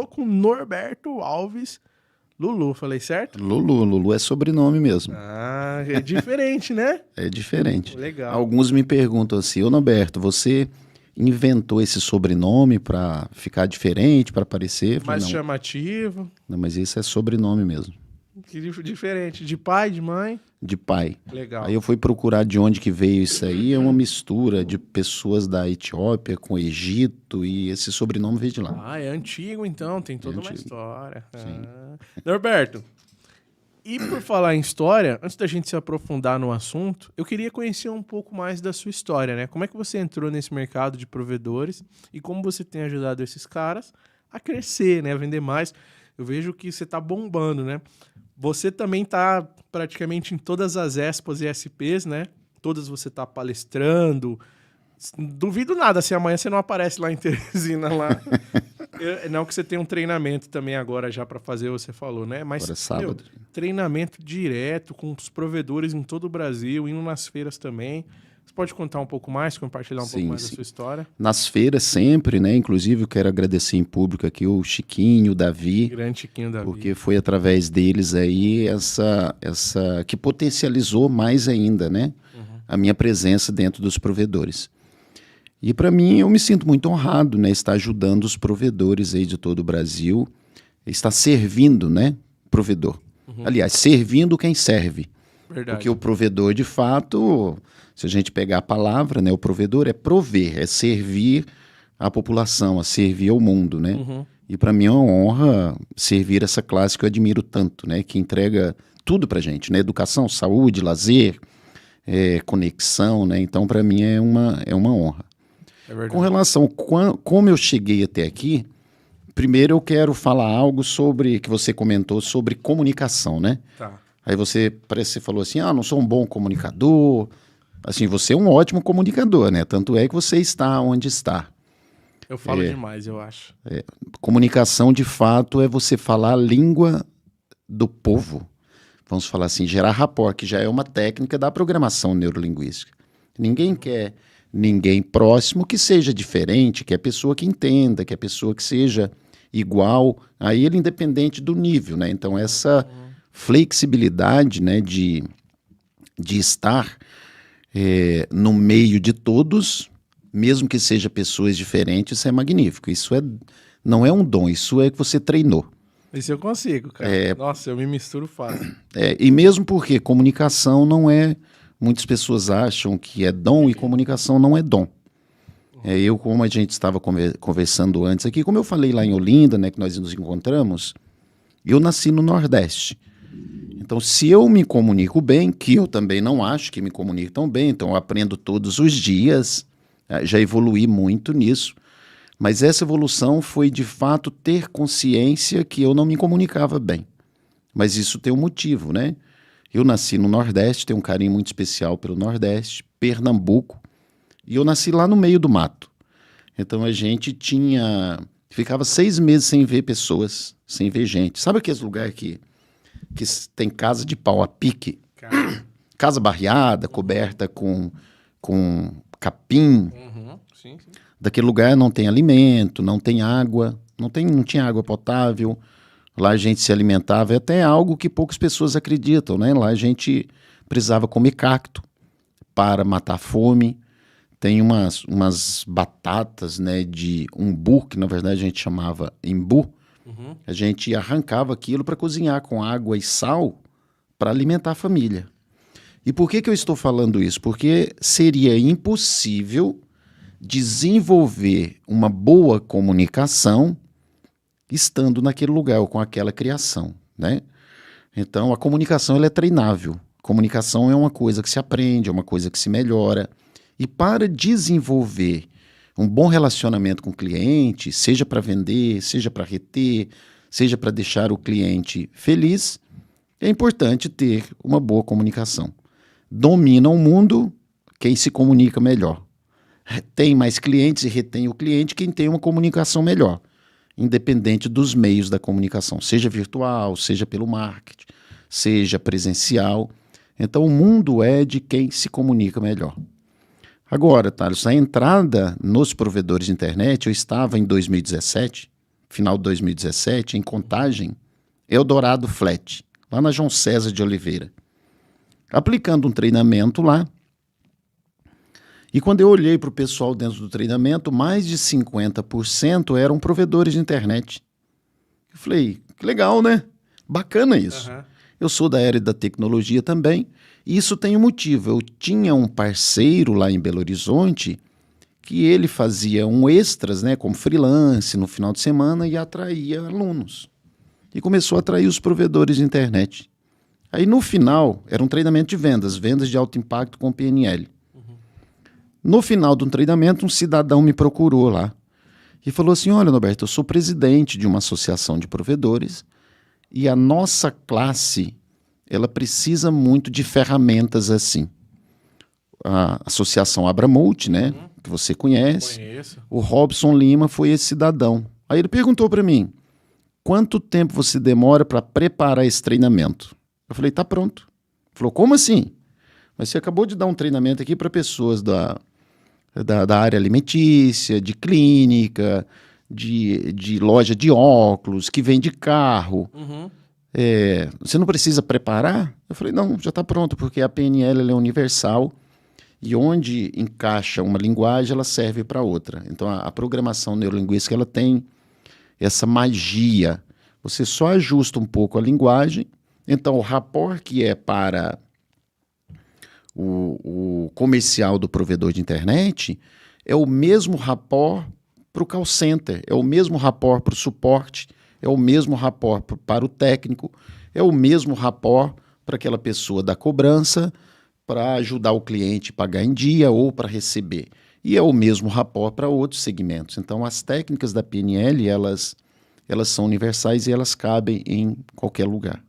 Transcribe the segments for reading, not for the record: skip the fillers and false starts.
tô com Norberto Alves Lulu, falei certo? Lulu é sobrenome mesmo. Ah, é diferente, né? É diferente. Legal. Alguns me perguntam assim, ô Norberto, você inventou esse sobrenome para ficar diferente, para parecer? Eu falei, Mais não, chamativo. não, mas esse é sobrenome mesmo, Que diferente. De pai, de mãe. de pai. Legal. Aí eu fui procurar de onde que veio isso aí, é uma mistura de pessoas da Etiópia com Egito e esse sobrenome veio de lá. Ah, é antigo então, tem toda uma antigo. história. Sim. Norberto, e por falar em história, antes da gente se aprofundar no assunto, eu queria conhecer um pouco mais da sua história, né? Como é que você entrou nesse mercado de provedores e como você tem ajudado esses caras a crescer, né? A vender mais. Eu vejo que você tá bombando, né? Você também tá praticamente em todas as expos e SPs, né? Todas você tá palestrando. Duvido nada se amanhã você não aparece lá em Teresina lá. Não que você tem um treinamento também agora já para fazer, você falou, né? Mas Agora é sábado. Treinamento direto com os provedores em todo o Brasil, indo nas feiras também. Você pode contar um pouco mais, compartilhar um pouco mais da sua história? Nas feiras sempre, né? Inclusive eu quero agradecer em público aqui o Chiquinho, o Davi. Grande Chiquinho Davi. Porque foi através deles aí essa que potencializou mais ainda, né? A minha presença dentro dos provedores. E para mim eu me sinto muito honrado, né? Estar ajudando os provedores aí de todo o Brasil, estar servindo, né? Provedor. Aliás, servindo quem serve. Verdade. Porque o provedor, de fato, se a gente pegar a palavra, né? O provedor é prover, é servir a população, a servir ao mundo, né? E para mim é uma honra servir essa classe que eu admiro tanto, né? Que entrega tudo pra gente, né? Educação, saúde, lazer, conexão, né? Então para mim é uma honra. É verdade. Com relação a como eu cheguei até aqui, primeiro eu quero falar algo sobre, que você comentou, sobre comunicação, né? Tá. Aí parece que você falou assim, não sou um bom comunicador. Assim, você é um ótimo comunicador, né? Tanto é que você está onde está. Eu falo demais, eu acho. Comunicação, de fato, é você falar a língua do povo. Vamos falar assim, gerar rapport, que já é uma técnica da programação neurolinguística. Ninguém quer ninguém próximo que seja diferente, que é a pessoa que entenda, que é a pessoa que seja igual a ele, independente do nível, né? Então, essa flexibilidade, né, de estar no meio de todos, mesmo que seja pessoas diferentes, isso é magnífico. Isso não é um dom, isso é que você treinou. Isso eu consigo, cara. Nossa, eu me misturo fácil. E mesmo porque comunicação não é... Muitas pessoas acham que é dom e comunicação não é dom. Eu, como a gente estava conversando antes aqui, como eu falei lá em Olinda, né, que nós nos encontramos, eu nasci no Nordeste. Então, se eu me comunico bem, que eu também não acho que me comunico tão bem, então eu aprendo todos os dias, já evoluí muito nisso, mas essa evolução foi, de fato, ter consciência que eu não me comunicava bem. Mas isso tem um motivo, né? Eu nasci no Nordeste, tenho um carinho muito especial pelo Nordeste, Pernambuco, e eu nasci lá no meio do mato. Então a gente ficava 6 meses sem ver pessoas, sem ver gente. Sabe aqueles lugares que tem casa de pau a pique? Casa barreada, coberta com capim. Sim. Daquele lugar não tem alimento, não tem água, não tinha água potável. Lá a gente se alimentava, é até algo que poucas pessoas acreditam, né? Lá a gente precisava comer cacto para matar a fome. Tem umas batatas, né, de umbu, que na verdade a gente chamava imbu. A gente arrancava aquilo para cozinhar com água e sal para alimentar a família. E por que eu estou falando isso? Porque seria impossível desenvolver uma boa comunicação estando naquele lugar ou com aquela criação, né? Então, a comunicação ela é treinável. Comunicação é uma coisa que se aprende, é uma coisa que se melhora. E para desenvolver um bom relacionamento com o cliente, seja para vender, seja para reter, seja para deixar o cliente feliz, é importante ter uma boa comunicação. Domina o mundo quem se comunica melhor. Tem mais clientes e retém o cliente quem tem uma comunicação melhor, independente dos meios da comunicação, seja virtual, seja pelo marketing, seja presencial. Então, o mundo é de quem se comunica melhor. Agora, Thales, a entrada nos provedores de internet, eu estava em 2017, final de 2017, em Contagem, Eldorado Flat, lá na João César de Oliveira. Aplicando um treinamento lá. E quando eu olhei para o pessoal dentro do treinamento, mais de 50% eram provedores de internet. Eu falei, que legal, né? Bacana isso. Uhum. Eu sou da área da tecnologia também, e isso tem um motivo. Eu tinha um parceiro lá em Belo Horizonte que ele fazia um extras, né, como freelance no final de semana e atraía alunos. E começou a atrair os provedores de internet. Aí no final, era um treinamento de vendas de alto impacto com PNL. Uhum. No final de um treinamento, um cidadão me procurou lá e falou assim, olha, Norberto, eu sou presidente de uma associação de provedores e a nossa classe, ela precisa muito de ferramentas assim. A Associação Abramult, né, que você conhece. Conheço. O Robson Lima foi esse cidadão. Aí ele perguntou para mim, quanto tempo você demora para preparar esse treinamento? Eu falei, tá pronto. Ele falou, como assim? Mas você acabou de dar um treinamento aqui para pessoas da área alimentícia, de clínica, de loja de óculos, que vende carro. Uhum. Você não precisa preparar? Eu falei, não, já está pronto, porque a PNL ela é universal e onde encaixa uma linguagem, ela serve para outra. Então, a programação neurolinguística ela tem essa magia. Você só ajusta um pouco a linguagem. Então, o rapport que é para o comercial do provedor de internet é o mesmo rapport para o call center, é o mesmo rapport para o suporte, é o mesmo rapport para o técnico, é o mesmo rapport para aquela pessoa da cobrança, para ajudar o cliente a pagar em dia ou para receber. E é o mesmo rapport para outros segmentos. Então, as técnicas da PNL, elas são universais e elas cabem em qualquer lugar.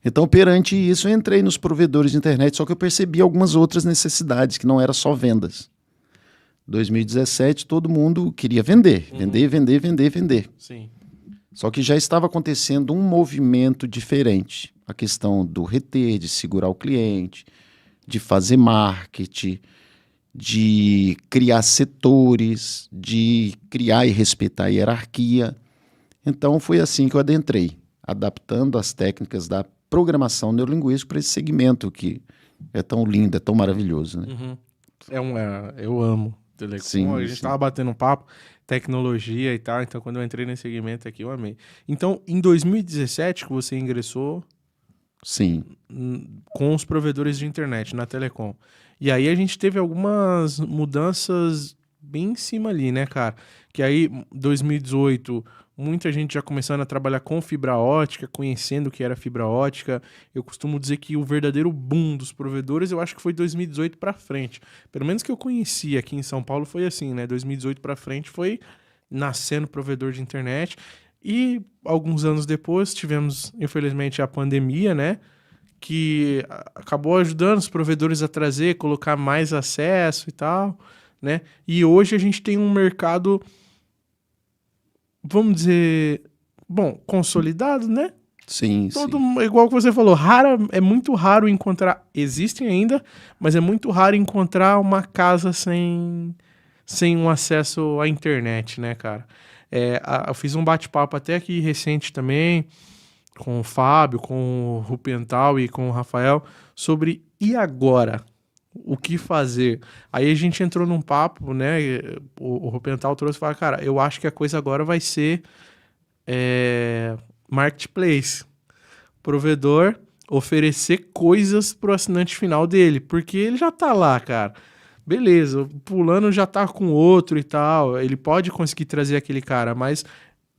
Então, perante isso, eu entrei nos provedores de internet, só que eu percebi algumas outras necessidades, que não era só vendas. 2017, todo mundo queria vender, vender. Sim. Só que já estava acontecendo um movimento diferente. A questão do reter, de segurar o cliente, de fazer marketing, de criar setores, de criar e respeitar a hierarquia. Então, foi assim que eu adentrei, adaptando as técnicas da programação neurolinguística para esse segmento que é tão lindo, é tão maravilhoso, né? Uhum. Eu amo telecom. Sim, A gente sim. tava batendo um papo, tecnologia e tal, então quando eu entrei nesse segmento aqui, eu amei. Então, em 2017 que você ingressou Sim, com os provedores de internet na telecom. E aí a gente teve algumas mudanças bem em cima ali, né, cara? Que aí, 2018, muita gente já começando a trabalhar com fibra ótica, conhecendo o que era fibra ótica. Eu costumo dizer que o verdadeiro boom dos provedores, eu acho que foi 2018 para frente. Pelo menos que eu conheci aqui em São Paulo foi assim, né? 2018 para frente foi nascendo provedor de internet. E alguns anos depois tivemos, infelizmente, a pandemia, né? Que acabou ajudando os provedores a trazer, colocar mais acesso e tal, né? E hoje a gente tem um mercado, vamos dizer, bom, consolidado, né? sim. Igual que você falou, é muito raro encontrar, existem ainda, mas é muito raro encontrar uma casa sem um acesso à internet, né, cara? Eu fiz um bate-papo até aqui recente também, com o Fábio, com o Rupental e com o Rafael, sobre e agora? O que fazer? Aí a gente entrou num papo, né? O Rupental trouxe e falou, cara, eu acho que a coisa agora vai ser marketplace. Provedor oferecer coisas pro assinante final dele, porque ele já tá lá, cara. Beleza, o fulano já tá com outro e tal, ele pode conseguir trazer aquele cara, mas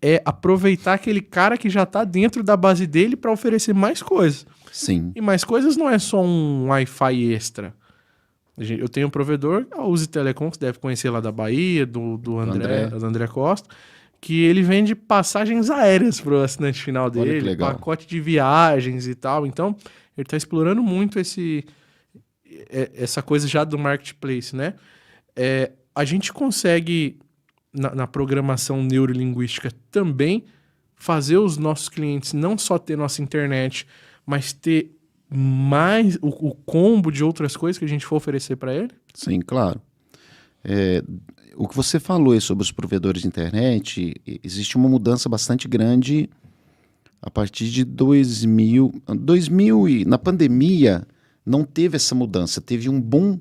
é aproveitar aquele cara que já tá dentro da base dele para oferecer mais coisas. Sim. E mais coisas não é só um Wi-Fi extra. Eu tenho um provedor, a Uzi Telecom, que você deve conhecer lá da Bahia, do André Costa, que ele vende passagens aéreas pro assinante final dele, pacote de viagens e tal. Então, ele tá explorando muito essa coisa já do marketplace, né? A gente consegue, na programação neurolinguística também, fazer os nossos clientes não só ter nossa internet, mas ter mais o combo de outras coisas que a gente for oferecer para ele? Sim, claro. o que você falou aí sobre os provedores de internet, existe uma mudança bastante grande a partir de 2000 na pandemia não teve essa mudança, teve um boom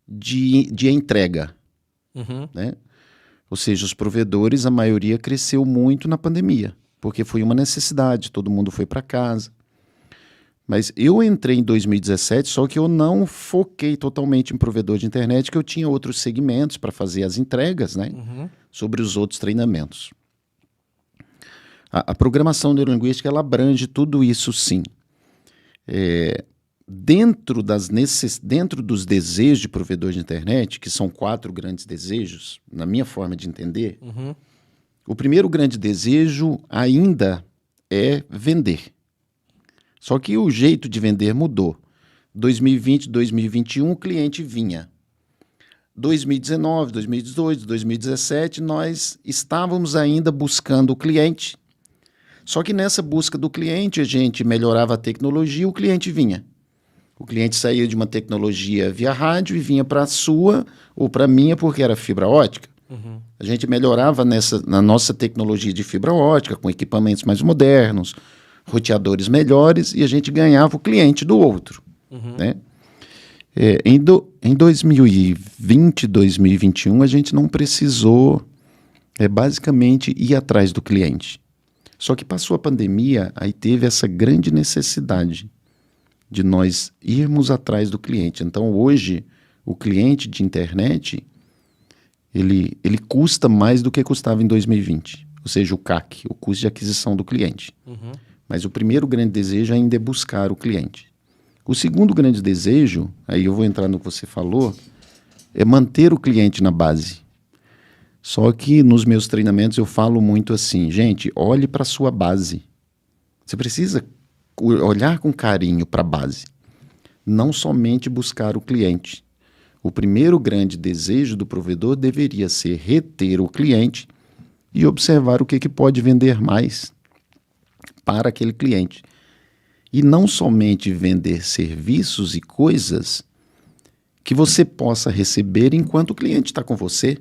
de entrega, né? Ou seja, os provedores, a maioria cresceu muito na pandemia, porque foi uma necessidade, todo mundo foi para casa. Mas eu entrei em 2017, só que eu não foquei totalmente em provedor de internet, que eu tinha outros segmentos para fazer as entregas, né, sobre os outros treinamentos. A programação neurolinguística, ela abrange tudo isso, sim. Dentro dos desejos de provedor de internet, que são 4 grandes desejos, na minha forma de entender, o primeiro grande desejo ainda é vender. Só que o jeito de vender mudou. 2020, 2021, o cliente vinha. 2019, 2018, 2017, nós estávamos ainda buscando o cliente. Só que nessa busca do cliente, a gente melhorava a tecnologia, o cliente vinha. O cliente saía de uma tecnologia via rádio e vinha para a sua ou para a minha, porque era fibra ótica. A gente melhorava na nossa tecnologia de fibra ótica, com equipamentos mais modernos, roteadores melhores, e a gente ganhava o cliente do outro. Né? Em 2020, 2021, a gente não precisou basicamente ir atrás do cliente. Só que passou a pandemia, aí teve essa grande necessidade de nós irmos atrás do cliente. Então, hoje, o cliente de internet, ele custa mais do que custava em 2020. Ou seja, o CAC, o custo de aquisição do cliente. Mas o primeiro grande desejo ainda é buscar o cliente. O segundo grande desejo, aí eu vou entrar no que você falou, é manter o cliente na base. Só que nos meus treinamentos eu falo muito assim, gente, olhe para a sua base. Você precisa olhar com carinho para a base, não somente buscar o cliente. O primeiro grande desejo do provedor deveria ser reter o cliente e observar o que pode vender mais para aquele cliente. E não somente vender serviços e coisas que você possa receber enquanto o cliente está com você.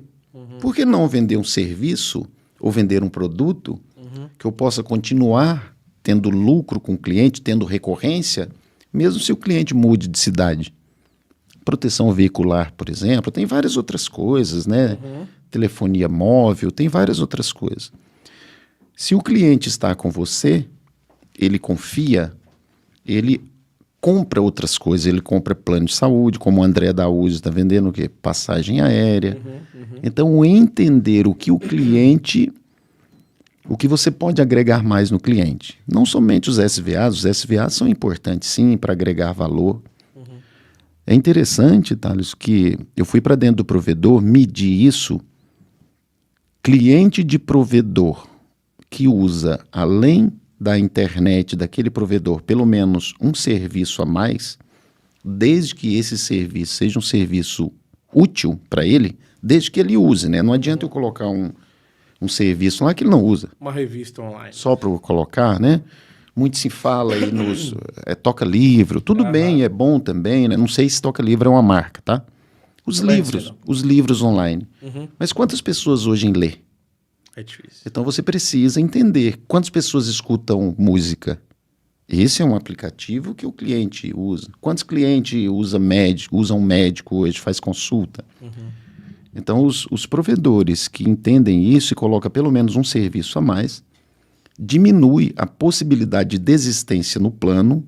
Por que não vender um serviço ou vender um produto que eu possa continuar tendo lucro com o cliente, tendo recorrência, mesmo se o cliente mude de cidade? Proteção veicular, por exemplo, tem várias outras coisas, né? Telefonia móvel, tem várias outras coisas. Se o cliente está com você, ele confia, ele compra outras coisas, ele compra plano de saúde, como o André da Uzi está vendendo o quê? Passagem aérea. Então, entender o que você pode agregar mais no cliente. Não somente os SVAs são importantes sim para agregar valor. É interessante, Thales, que eu fui para dentro do provedor, medi isso, cliente de provedor que usa, além da internet daquele provedor, pelo menos um serviço a mais, desde que esse serviço seja um serviço útil para ele, desde que ele use, né? Não adianta eu colocar um serviço lá que ele não usa. Uma revista online. Só para colocar, né? Muito se fala aí nos Toca Livro, tudo bem, é bom também, né? Não sei se Toca Livro é uma marca, tá? Os livros online. Mas quantas pessoas hoje lê? É difícil. Então você precisa entender quantas pessoas escutam música. Esse é um aplicativo que o cliente usa. Quantos clientes usam um médico hoje, faz consulta? Então os provedores que entendem isso e colocam pelo menos um serviço a mais, diminui a possibilidade de desistência no plano.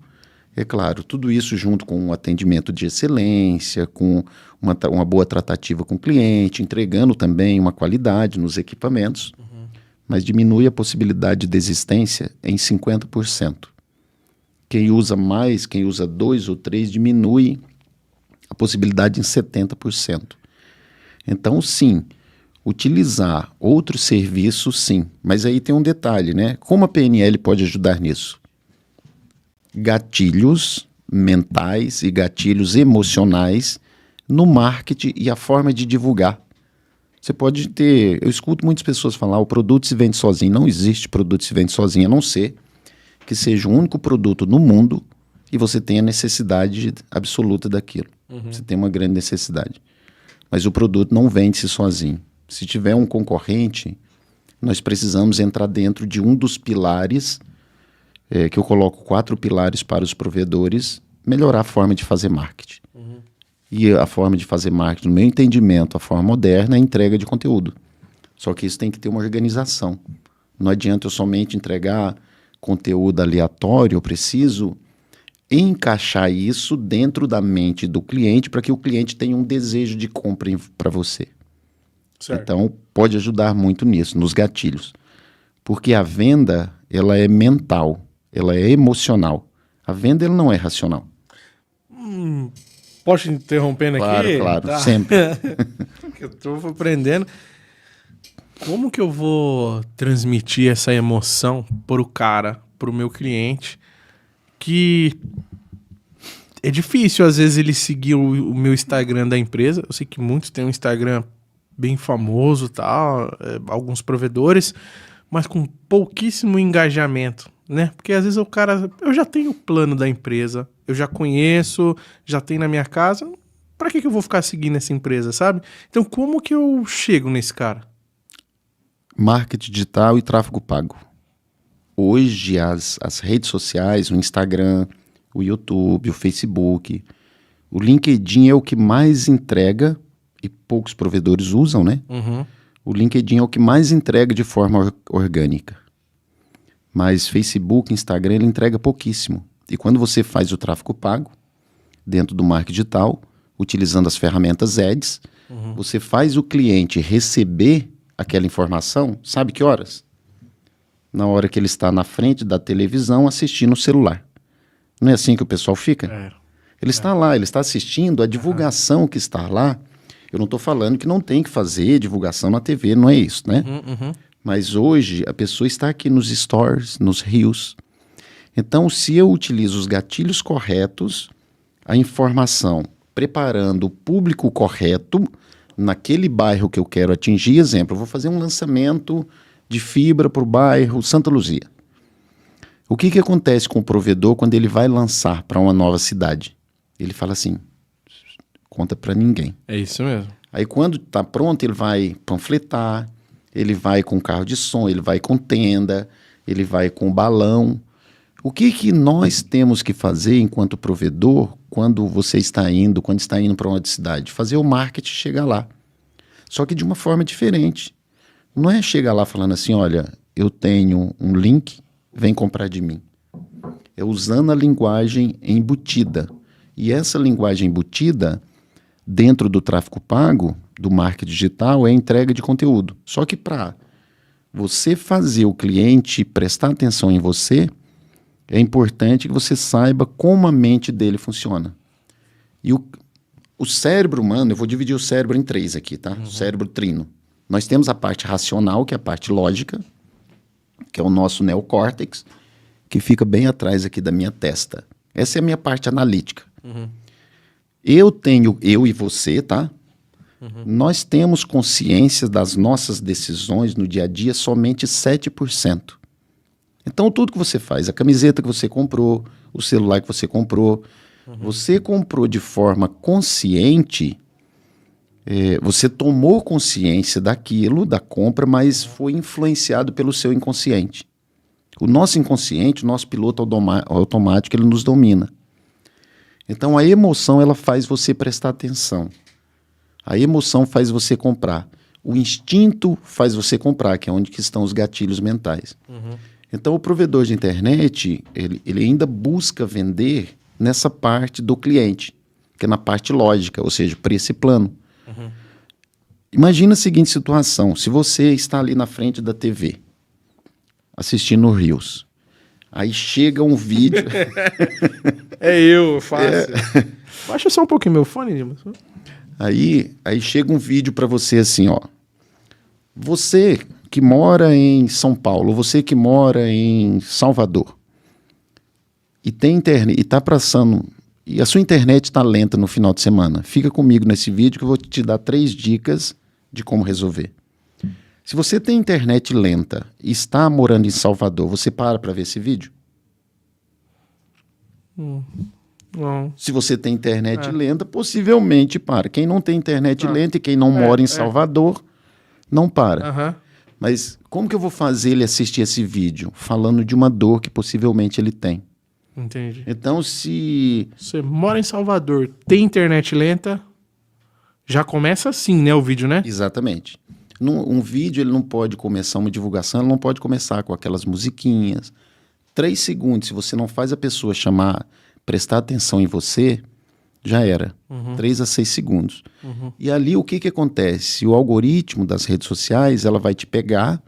É claro, tudo isso junto com um atendimento de excelência, com uma boa tratativa com o cliente, entregando também uma qualidade nos equipamentos, mas diminui a possibilidade de desistência em 50%. Quem usa mais, quem usa 2 ou 3, diminui a possibilidade em 70%. Então, sim, utilizar outros serviços, sim. Mas aí tem um detalhe, né? Como a PNL pode ajudar nisso? Gatilhos mentais e gatilhos emocionais no marketing e a forma de divulgar. Você pode ter... Eu escuto muitas pessoas falar, o produto se vende sozinho. Não existe produto que se vende sozinho, a não ser que seja o único produto no mundo e você tenha necessidade absoluta daquilo. Você tem uma grande necessidade. Mas o produto não vende-se sozinho. Se tiver um concorrente, nós precisamos entrar dentro de um dos pilares, que eu coloco 4 pilares para os provedores, melhorar a forma de fazer marketing. E a forma de fazer marketing, no meu entendimento, a forma moderna é a entrega de conteúdo. Só que isso tem que ter uma organização. Não adianta eu somente entregar conteúdo aleatório, eu preciso encaixar isso dentro da mente do cliente para que o cliente tenha um desejo de compra para você. Certo. Então, pode ajudar muito nisso, nos gatilhos. Porque a venda, ela é mental, ela é emocional. A venda, ela não é racional. Posso te interrompendo aqui? Claro, Tá. sempre. Eu tô aprendendo. Como que eu vou transmitir essa emoção pro cara, pro meu cliente, que é difícil, às vezes, ele seguir o meu Instagram da empresa. Eu sei que muitos têm um Instagram bem famoso, tal, alguns provedores, mas com pouquíssimo engajamento, né? Porque às vezes o cara, eu já tenho o plano da empresa, eu já conheço, já tenho na minha casa, pra que eu vou ficar seguindo essa empresa, sabe? Então como que eu chego nesse cara? Marketing digital e tráfego pago. Hoje, as redes sociais, o Instagram, o YouTube, o Facebook, o LinkedIn é o que mais entrega, e poucos provedores usam, né? O LinkedIn é o que mais entrega de forma orgânica. Mas Facebook, Instagram, ele entrega pouquíssimo. E quando você faz o tráfego pago, dentro do marketing digital, utilizando as ferramentas Ads, você faz o cliente receber aquela informação, sabe que horas? Na hora que ele está na frente da televisão assistindo o celular. Não é assim que o pessoal fica? Ele está lá, ele está assistindo a divulgação que está lá. Eu não estou falando que não tem que fazer divulgação na TV, não é isso, né? Mas hoje a pessoa está aqui nos stories, nos reels. Então, se eu utilizo os gatilhos corretos, a informação preparando o público correto naquele bairro que eu quero atingir, exemplo, eu vou fazer um lançamento de fibra para o bairro Santa Luzia. O que acontece com o provedor quando ele vai lançar para uma nova cidade? Ele fala assim, conta para ninguém. É isso mesmo. Aí quando está pronto, ele vai panfletar, ele vai com carro de som, ele vai com tenda, ele vai com balão. O que nós temos que fazer enquanto provedor quando você está indo, quando está indo para uma cidade? Fazer o marketing chegar lá. Só que de uma forma diferente. Não é chegar lá falando assim, olha, eu tenho um link, vem comprar de mim. É usando a linguagem embutida. E essa linguagem embutida, dentro do tráfego pago, do marketing digital, é a entrega de conteúdo. Só que para você fazer o cliente prestar atenção em você, é importante que você saiba como a mente dele funciona. E o cérebro humano, eu vou dividir o cérebro em 3 aqui, tá? O cérebro trino. Nós temos a parte racional, que é a parte lógica, que é o nosso neocórtex, que fica bem atrás aqui da minha testa. Essa é a minha parte analítica. Eu e você, tá? Nós temos consciência das nossas decisões no dia a dia somente 7%. Então, tudo que você faz, a camiseta que você comprou, o celular que você comprou, você comprou de forma consciente, você tomou consciência daquilo, da compra, mas foi influenciado pelo seu inconsciente. O nosso inconsciente, o nosso piloto automático, ele nos domina. Então, a emoção, ela faz você prestar atenção. A emoção faz você comprar. O instinto faz você comprar, que é onde que estão os gatilhos mentais. Então, o provedor de internet, ele ainda busca vender nessa parte do cliente, que é na parte lógica, ou seja, preço e plano. Imagina a seguinte situação, se você está ali na frente da TV, assistindo o Reels, aí chega um vídeo... eu faço. Baixa só um pouquinho meu fone, Dimas. Aí chega um vídeo para você assim, ó. Você que mora em São Paulo, você que mora em Salvador, e tem internet, e tá passando, e a sua internet está lenta no final de semana, fica comigo nesse vídeo que eu vou te dar 3 dicas de como resolver. Se você tem internet lenta e está morando em Salvador, você para ver esse vídeo? Não. Se você tem internet lenta, possivelmente para. Quem não tem internet lenta e quem não mora em Salvador, Não para. Aham. Mas como que eu vou fazer ele assistir esse vídeo? Falando de uma dor que possivelmente ele tem. Entendi. Então, se... Você mora em Salvador, tem internet lenta, já começa assim, né, o vídeo, né? Exatamente. Um vídeo, ele não pode começar uma divulgação, ele não pode começar com aquelas musiquinhas. 3 segundos, se você não faz a pessoa chamar, prestar atenção em você, já era. 3 a 6 segundos. E ali, o que que acontece? O algoritmo das redes sociais, ela vai te pegar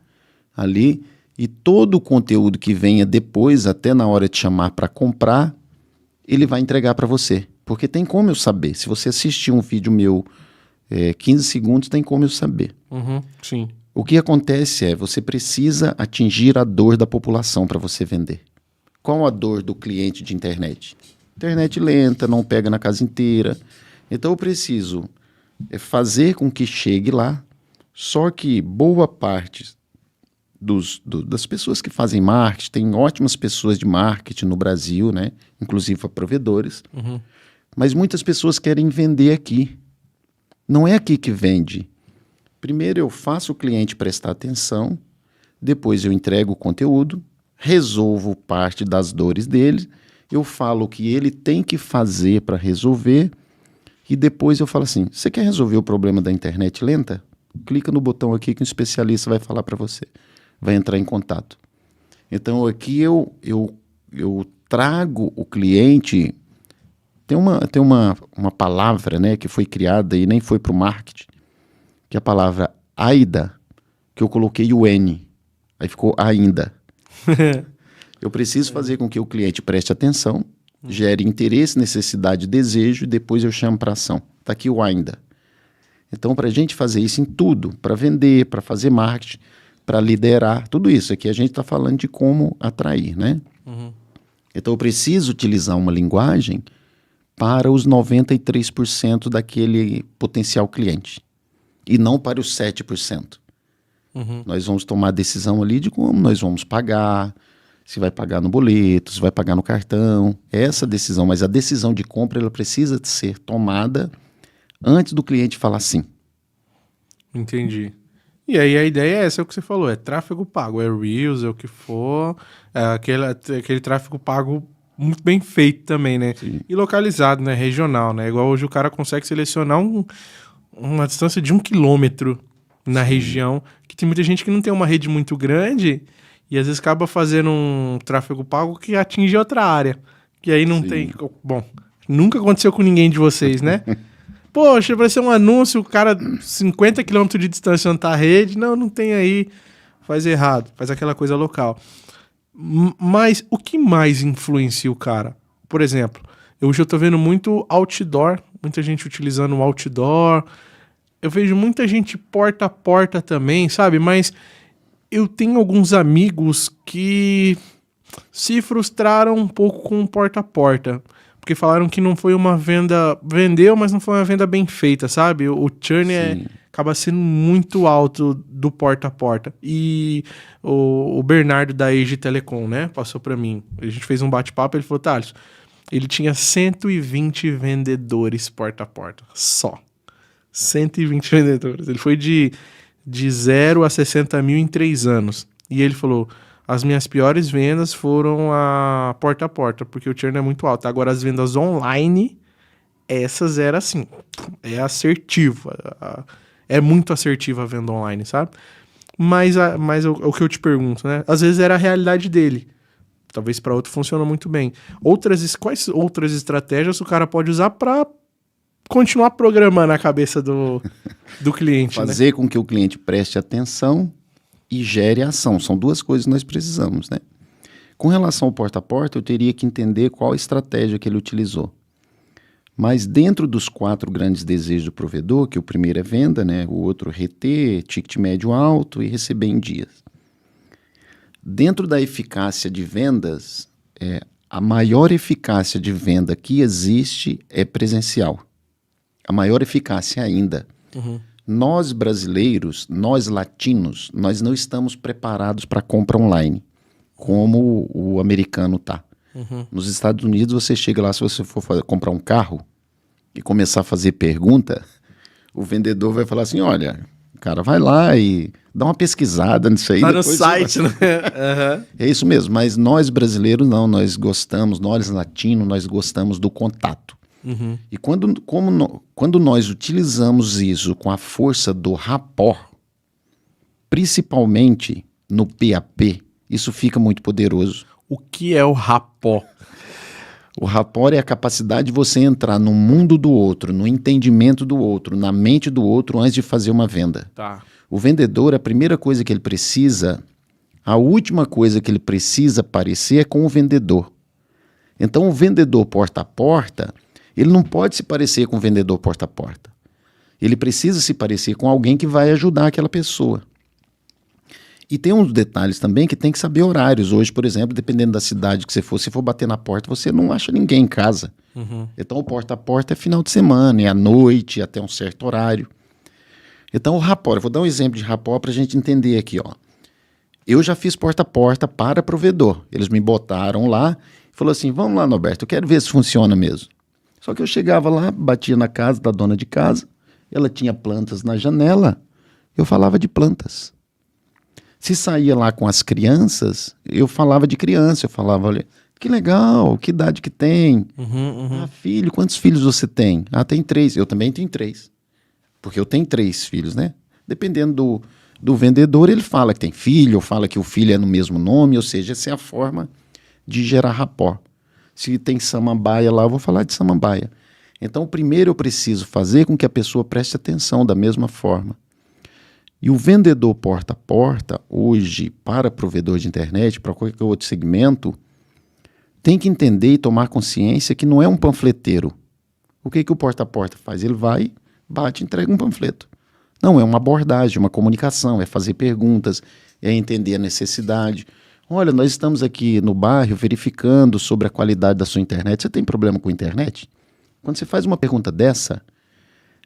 ali e todo o conteúdo que venha depois, até na hora de chamar para comprar, ele vai entregar para você. Porque tem como eu saber. Se você assistir um vídeo meu 15 segundos, tem como eu saber. Sim. O que acontece é, você precisa atingir a dor da população para você vender. Qual a dor do cliente de internet? Internet lenta, não pega na casa inteira. Então eu preciso fazer com que chegue lá, só que boa parte das pessoas que fazem marketing, tem ótimas pessoas de marketing no Brasil, né? Inclusive para provedores, mas muitas pessoas querem vender aqui. Não é aqui que vende. Primeiro eu faço o cliente prestar atenção, depois eu entrego o conteúdo, resolvo parte das dores dele, eu falo o que ele tem que fazer para resolver e depois eu falo assim, você quer resolver o problema da internet lenta? Clica no botão aqui que um especialista vai falar para você, vai entrar em contato. Então aqui eu trago o cliente, tem uma palavra, né, que foi criada e nem foi para o marketing, que é a palavra AIDA, que eu coloquei o N, aí ficou ainda. Eu preciso fazer com que o cliente preste atenção, gere interesse, necessidade, desejo, e depois eu chamo para ação. Está aqui o ainda. Então, para a gente fazer isso em tudo, para vender, para fazer marketing, para liderar, tudo isso aqui a gente está falando de como atrair, né? Então, eu preciso utilizar uma linguagem para os 93% daquele potencial cliente e não para os 7%. Nós vamos tomar a decisão ali de como nós vamos pagar, se vai pagar no boleto, se vai pagar no cartão, essa decisão, mas a decisão de compra ela precisa ser tomada antes do cliente falar sim. Entendi. E aí a ideia é essa, é o que você falou, é tráfego pago, é Reels, é o que for, é aquele tráfego pago muito bem feito também, né? Sim. E localizado, né? Regional, né? Igual hoje o cara consegue selecionar uma distância de 1 quilômetro na região, que tem muita gente que não tem uma rede muito grande e às vezes acaba fazendo um tráfego pago que atinge outra área. Que aí não tem... Bom, nunca aconteceu com ninguém de vocês, né? Poxa, vai ser um anúncio, o cara 50 km de distância onde tá a rede. Não tem aí. Faz errado, faz aquela coisa local. Mas o que mais influencia o cara? Por exemplo, hoje eu tô vendo muito outdoor, muita gente utilizando o outdoor. Eu vejo muita gente porta a porta também, sabe? Mas eu tenho alguns amigos que se frustraram um pouco com o porta a porta. Porque falaram que não foi uma venda... Vendeu, mas não foi uma venda bem feita, sabe? O churn acaba sendo muito alto do porta a porta. E o Bernardo da Age Telecom, né? Passou pra mim. A gente fez um bate-papo, ele falou, Thales, ele tinha 120 vendedores porta a porta. Só. 120 vendedores. Ele foi de 0 a 60 mil em 3 anos. E ele falou... As minhas piores vendas foram a porta, porque o churn é muito alto. Agora, as vendas online, essas eram assim, é assertiva. É muito assertiva a venda online, sabe? Mas o que eu te pergunto, né? Às vezes era a realidade dele. Talvez para outro funciona muito bem. Quais outras estratégias o cara pode usar para continuar programando a cabeça do cliente, Fazer com que o cliente preste atenção e gere ação. São 2 coisas que nós precisamos, né? Com relação ao porta a porta, eu teria que entender qual a estratégia que ele utilizou. Mas dentro dos 4 grandes desejos do provedor, que o primeiro é venda, né? O outro reter, ticket médio alto e receber em dias. Dentro da eficácia de vendas, a maior eficácia de venda que existe é presencial. A maior eficácia ainda. Nós brasileiros, nós latinos, nós não estamos preparados para compra online, como o americano está. Nos Estados Unidos, você chega lá, se você for comprar um carro e começar a fazer pergunta, o vendedor vai falar assim, olha, cara. Vai lá e dá uma pesquisada nisso aí. Tá no site, né? Uhum. É isso mesmo, mas nós brasileiros não, nós gostamos, nós latinos, nós gostamos do contato. Uhum. E quando nós utilizamos isso com a força do rapport, principalmente no PAP, isso fica muito poderoso. O que é o rapport? O rapport é a capacidade de você entrar no mundo do outro, no entendimento do outro, na mente do outro antes de fazer uma venda. Tá. O vendedor, a primeira coisa que ele precisa, a última coisa que ele precisa parecer é com o vendedor. Então, o vendedor porta a porta, ele não pode se parecer com o vendedor porta a porta. Ele precisa se parecer com alguém que vai ajudar aquela pessoa. E tem uns detalhes também que tem que saber horários. Hoje, por exemplo, dependendo da cidade que você for, se for bater na porta, você não acha ninguém em casa. Uhum. Então, o porta a porta é final de semana, é à noite, até um certo horário. Então, o rapport, eu vou dar um exemplo de rapport para a gente entender aqui, ó. Eu já fiz porta a porta para provedor. Eles me botaram lá e falaram assim, vamos lá, Norberto, eu quero ver se funciona mesmo. Só que eu chegava lá, batia na casa da dona de casa, ela tinha plantas na janela, eu falava de plantas. Se saía lá com as crianças, eu falava de criança, eu falava, olha, que legal, que idade que tem? Ah, filho, quantos filhos você tem? Ah, tem 3, eu também tenho 3. Porque eu tenho 3 filhos, né? Dependendo do vendedor, ele fala que tem filho, ou fala que o filho é no mesmo nome, ou seja, essa é a forma de gerar rapport. Se tem samambaia lá, eu vou falar de samambaia. Então, primeiro eu preciso fazer com que a pessoa preste atenção da mesma forma. E o vendedor porta a porta, hoje, para provedor de internet, para qualquer outro segmento, tem que entender e tomar consciência que não é um panfleteiro. O que o porta a porta faz? Ele vai, bate e entrega um panfleto. Não, é uma abordagem, uma comunicação, é fazer perguntas, é entender a necessidade. Olha, nós estamos aqui no bairro verificando sobre a qualidade da sua internet. Você tem problema com a internet? Quando você faz uma pergunta dessa,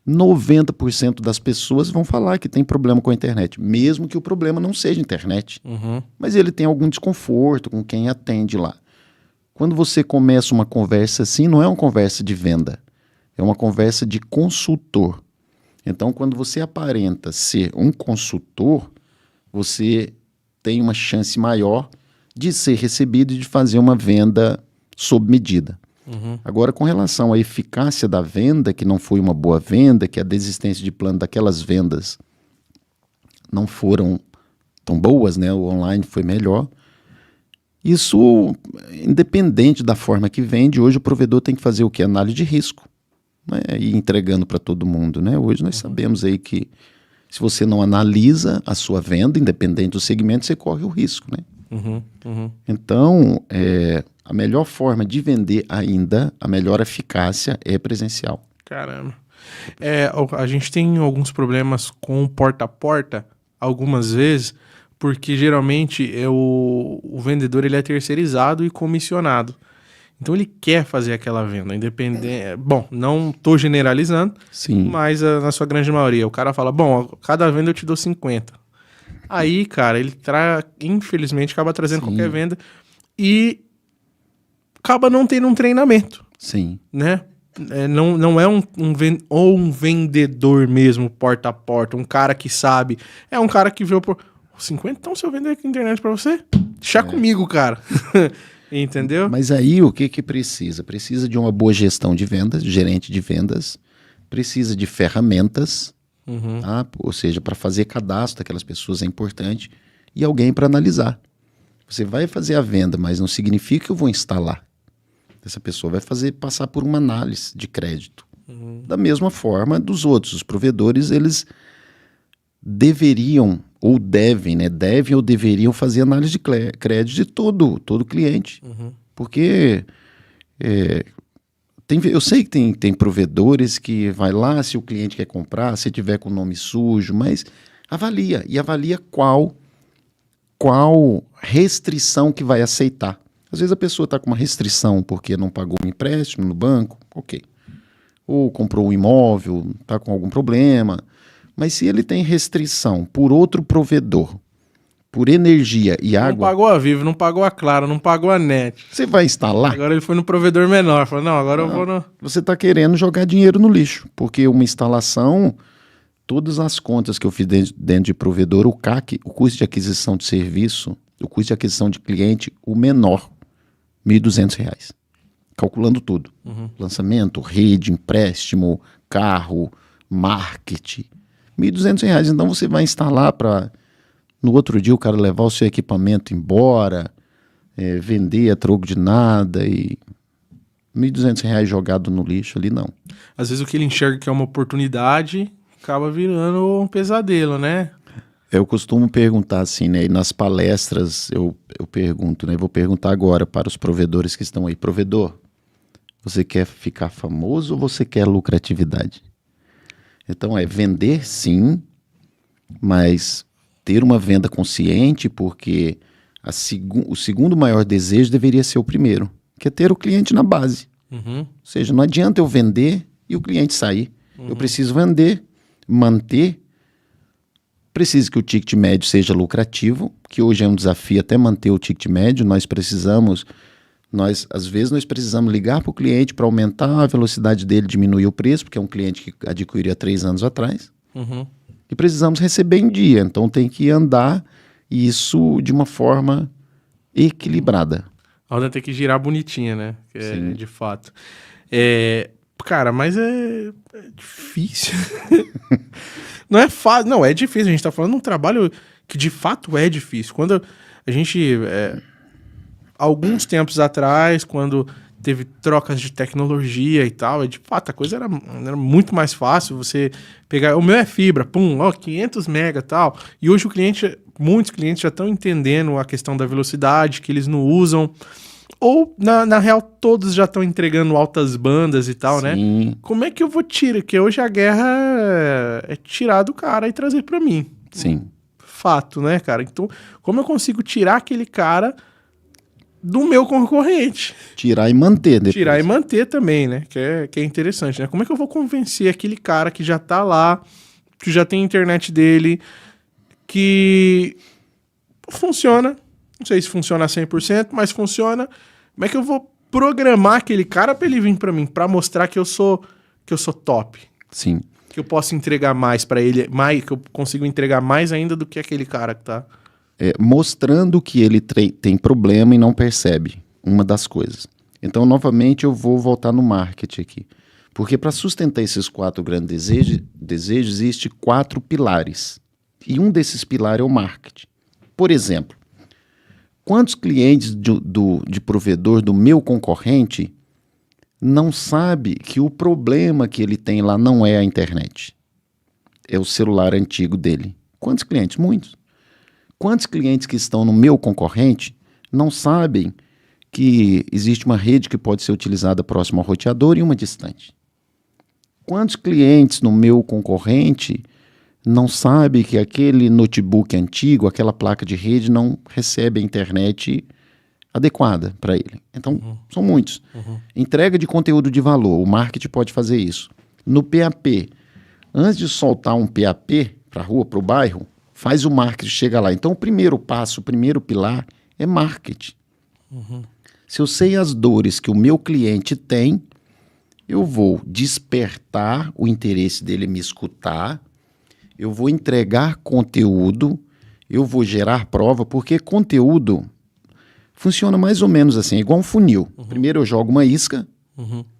90% das pessoas vão falar que tem problema com a internet, mesmo que o problema não seja internet. Uhum. Mas ele tem algum desconforto com quem atende lá. Quando você começa uma conversa assim, não é uma conversa de venda, é uma conversa de consultor. Então, quando você aparenta ser um consultor, você tem uma chance maior de ser recebido e de fazer uma venda sob medida. Uhum. Agora, com relação à eficácia da venda, que não foi uma boa venda, que a desistência de plano daquelas vendas não foram tão boas, né? O online foi melhor. Isso, independente da forma que vende, hoje o provedor tem que fazer o quê? Análise de risco, né? E entregando para todo mundo, né? Hoje nós sabemos aí que se você não analisa a sua venda, independente do segmento, você corre o risco, né? Então, a melhor forma de vender ainda, a melhor eficácia é presencial. Caramba. A gente tem alguns problemas com o porta a porta, algumas vezes, porque geralmente o vendedor ele é terceirizado e comissionado. Então ele quer fazer aquela venda, independente. Bom, não estou generalizando, Sim. mas na sua grande maioria. O cara fala, bom, cada venda eu te dou 50. Aí, cara, ele infelizmente acaba trazendo qualquer venda e acaba não tendo um treinamento. Sim. Né? Não é um vendedor mesmo, porta a porta, um cara que sabe. É um cara que viu por 50, então se eu vender aqui na internet pra você, deixa comigo, cara. Entendeu? Mas aí o que precisa? Precisa de uma boa gestão de vendas, gerente de vendas, precisa de ferramentas, tá? Ou seja, para fazer cadastro daquelas pessoas é importante, e alguém para analisar. Você vai fazer a venda, mas não significa que eu vou instalar. Essa pessoa vai passar por uma análise de crédito. Da mesma forma dos outros. Os provedores, eles deveriam ou devem, né? Devem ou deveriam fazer análise de crédito de todo cliente. Porque eu sei que tem provedores que vai lá se o cliente quer comprar, se tiver com o nome sujo, mas avalia. E avalia qual restrição que vai aceitar. Às vezes a pessoa está com uma restrição porque não pagou um empréstimo no banco, ok. Ou comprou um imóvel, está com algum problema. Mas se ele tem restrição por outro provedor, por energia e água... Não pagou a Vivo, não pagou a Claro, não pagou a NET. Você vai instalar? Agora ele foi no provedor menor. Falou, não, agora eu vou no... Você está querendo jogar dinheiro no lixo, porque uma instalação Todas as contas que eu fiz dentro de provedor, o CAC, o custo de aquisição de serviço, o custo de aquisição de cliente, o menor, R$ 1.200. Calculando tudo. Lançamento, rede, empréstimo, carro, marketing. R$ 1.200. Então você vai instalar para no outro dia o cara levar o seu equipamento embora, vender a troco de nada e R$ 1.200 jogado no lixo ali, não. Às vezes o que ele enxerga que é uma oportunidade acaba virando um pesadelo, né? Eu costumo perguntar assim, né? E nas palestras eu pergunto, né? Vou perguntar agora para os provedores que estão aí. Provedor, você quer ficar famoso ou você quer lucratividade? Então vender sim, mas ter uma venda consciente, porque o segundo maior desejo deveria ser o primeiro, que é ter o cliente na base. Ou seja, não adianta eu vender e o cliente sair. Eu preciso vender, manter, preciso que o ticket médio seja lucrativo, que hoje é um desafio até manter o ticket médio. Às vezes nós precisamos ligar para o cliente para aumentar a velocidade dele, diminuir o preço, porque é um cliente que adquiriu há 3 anos atrás. E precisamos receber em dia, então tem que andar isso de uma forma equilibrada. A roda tem que girar bonitinha, né? De fato. Cara, mas é difícil. Não é fácil. Não, é difícil. A gente tá falando de um trabalho que de fato é difícil. Quando a gente... alguns tempos atrás, quando teve trocas de tecnologia e tal, de fato a coisa era muito mais fácil. Você pegar... O meu é fibra, 500 mega e tal. E hoje muitos clientes já estão entendendo a questão da velocidade, que eles não usam... Ou, na real, todos já estão entregando altas bandas e tal, né? Como é que eu vou tirar? Porque hoje a guerra é tirar do cara e trazer pra mim. Sim. Fato, né, cara? Então, como eu consigo tirar aquele cara do meu concorrente? Tirar e manter depois. Tirar e manter também, né? Que é interessante, né? Como é que eu vou convencer aquele cara que já tá lá, que já tem a internet dele, que funciona... Não sei se funciona 100%, mas funciona. Como é que eu vou programar aquele cara para ele vir para mim, para mostrar que eu sou top? Sim. Que eu posso entregar mais para ele, que eu consigo entregar mais ainda do que aquele cara que tá... Mostrando que ele tem problema e não percebe, uma das coisas. Então, novamente, eu vou voltar no marketing aqui. Porque para sustentar esses 4 grandes desejos, existe 4 pilares. E um desses pilares é o marketing. Por exemplo, quantos clientes de provedor do meu concorrente não sabe que o problema que ele tem lá não é a internet? É o celular antigo dele. Quantos clientes? Muitos. Quantos clientes que estão no meu concorrente não sabem que existe uma rede que pode ser utilizada próximo ao roteador e uma distante? Quantos clientes no meu concorrente não sabe que aquele notebook antigo, aquela placa de rede não recebe a internet adequada para ele? Então, são muitos. Entrega de conteúdo de valor, o marketing pode fazer isso. No PAP, antes de soltar um PAP para a rua, para o bairro, faz o marketing, chega lá. Então, o primeiro passo, o primeiro pilar é marketing. Se eu sei as dores que o meu cliente tem, eu vou despertar o interesse dele em me escutar, eu vou entregar conteúdo, eu vou gerar prova, porque conteúdo funciona mais ou menos assim, é igual um funil. Primeiro eu jogo uma isca,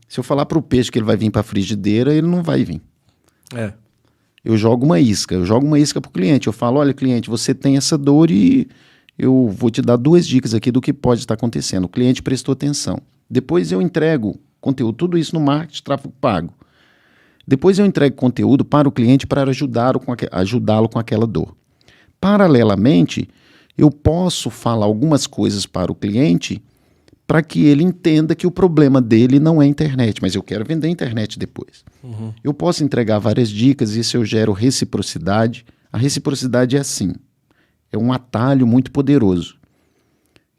se eu falar para o peixe que ele vai vir para a frigideira, ele não vai vir. Eu jogo uma isca para o cliente, eu falo, olha cliente, você tem essa dor e eu vou te dar 2 dicas aqui do que pode estar acontecendo. O cliente prestou atenção. Depois eu entrego conteúdo, tudo isso no marketing, tráfego pago. Depois eu entrego conteúdo para o cliente para ajudá-lo com aquela dor. Paralelamente, eu posso falar algumas coisas para o cliente para que ele entenda que o problema dele não é a internet, mas eu quero vender a internet depois. Eu posso entregar várias dicas e isso eu gero reciprocidade. A reciprocidade é assim, é um atalho muito poderoso.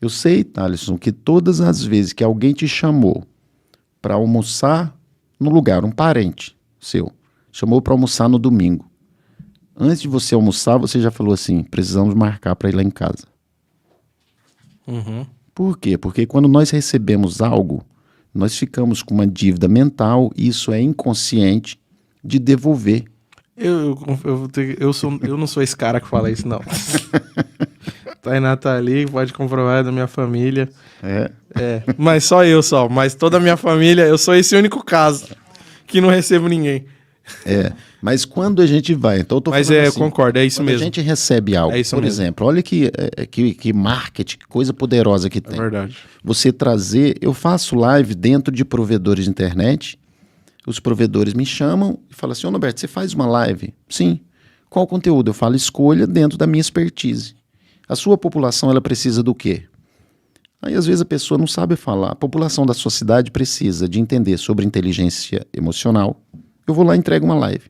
Eu sei, Thaleson, que todas as vezes que alguém te chamou para almoçar no lugar, um parente seu, chamou para almoçar no domingo. Antes de você almoçar, você já falou assim, precisamos marcar para ir lá em casa. Por quê? Porque quando nós recebemos algo, nós ficamos com uma dívida mental, e isso é inconsciente, de devolver. Eu não sou esse cara que fala isso, não. Tainá tá ali, pode comprovar, é da minha família. Mas só eu só. Mas toda a minha família, eu sou esse único caso que não recebo ninguém. Mas quando a gente vai... Então eu tô Mas falando eu assim, concordo, é isso quando mesmo. a gente recebe algo, É isso por mesmo. exemplo, olha que marketing, que coisa poderosa que É tem. verdade. Você trazer... Eu faço live dentro de provedores de internet. Os provedores me chamam e falam assim, ô Norberto, você faz uma live? Sim. Qual conteúdo? Eu falo, escolha dentro da minha expertise. A sua população, ela precisa do quê? Aí, às vezes, a pessoa não sabe falar. A população da sua cidade precisa de entender sobre inteligência emocional. Eu vou lá e entrego uma live.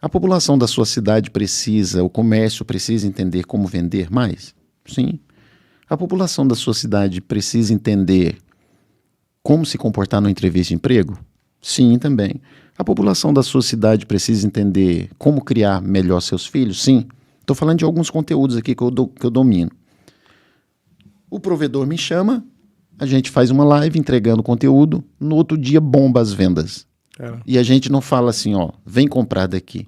A população da sua cidade precisa, o comércio precisa entender como vender mais? Sim. A população da sua cidade precisa entender como se comportar numa entrevista de emprego? Sim, também. A população da sua cidade precisa entender como criar melhor seus filhos? Sim. Estou falando de alguns conteúdos aqui que eu domino. O provedor me chama, a gente faz uma live entregando conteúdo, no outro dia bomba as vendas. E a gente não fala assim, ó, vem comprar daqui.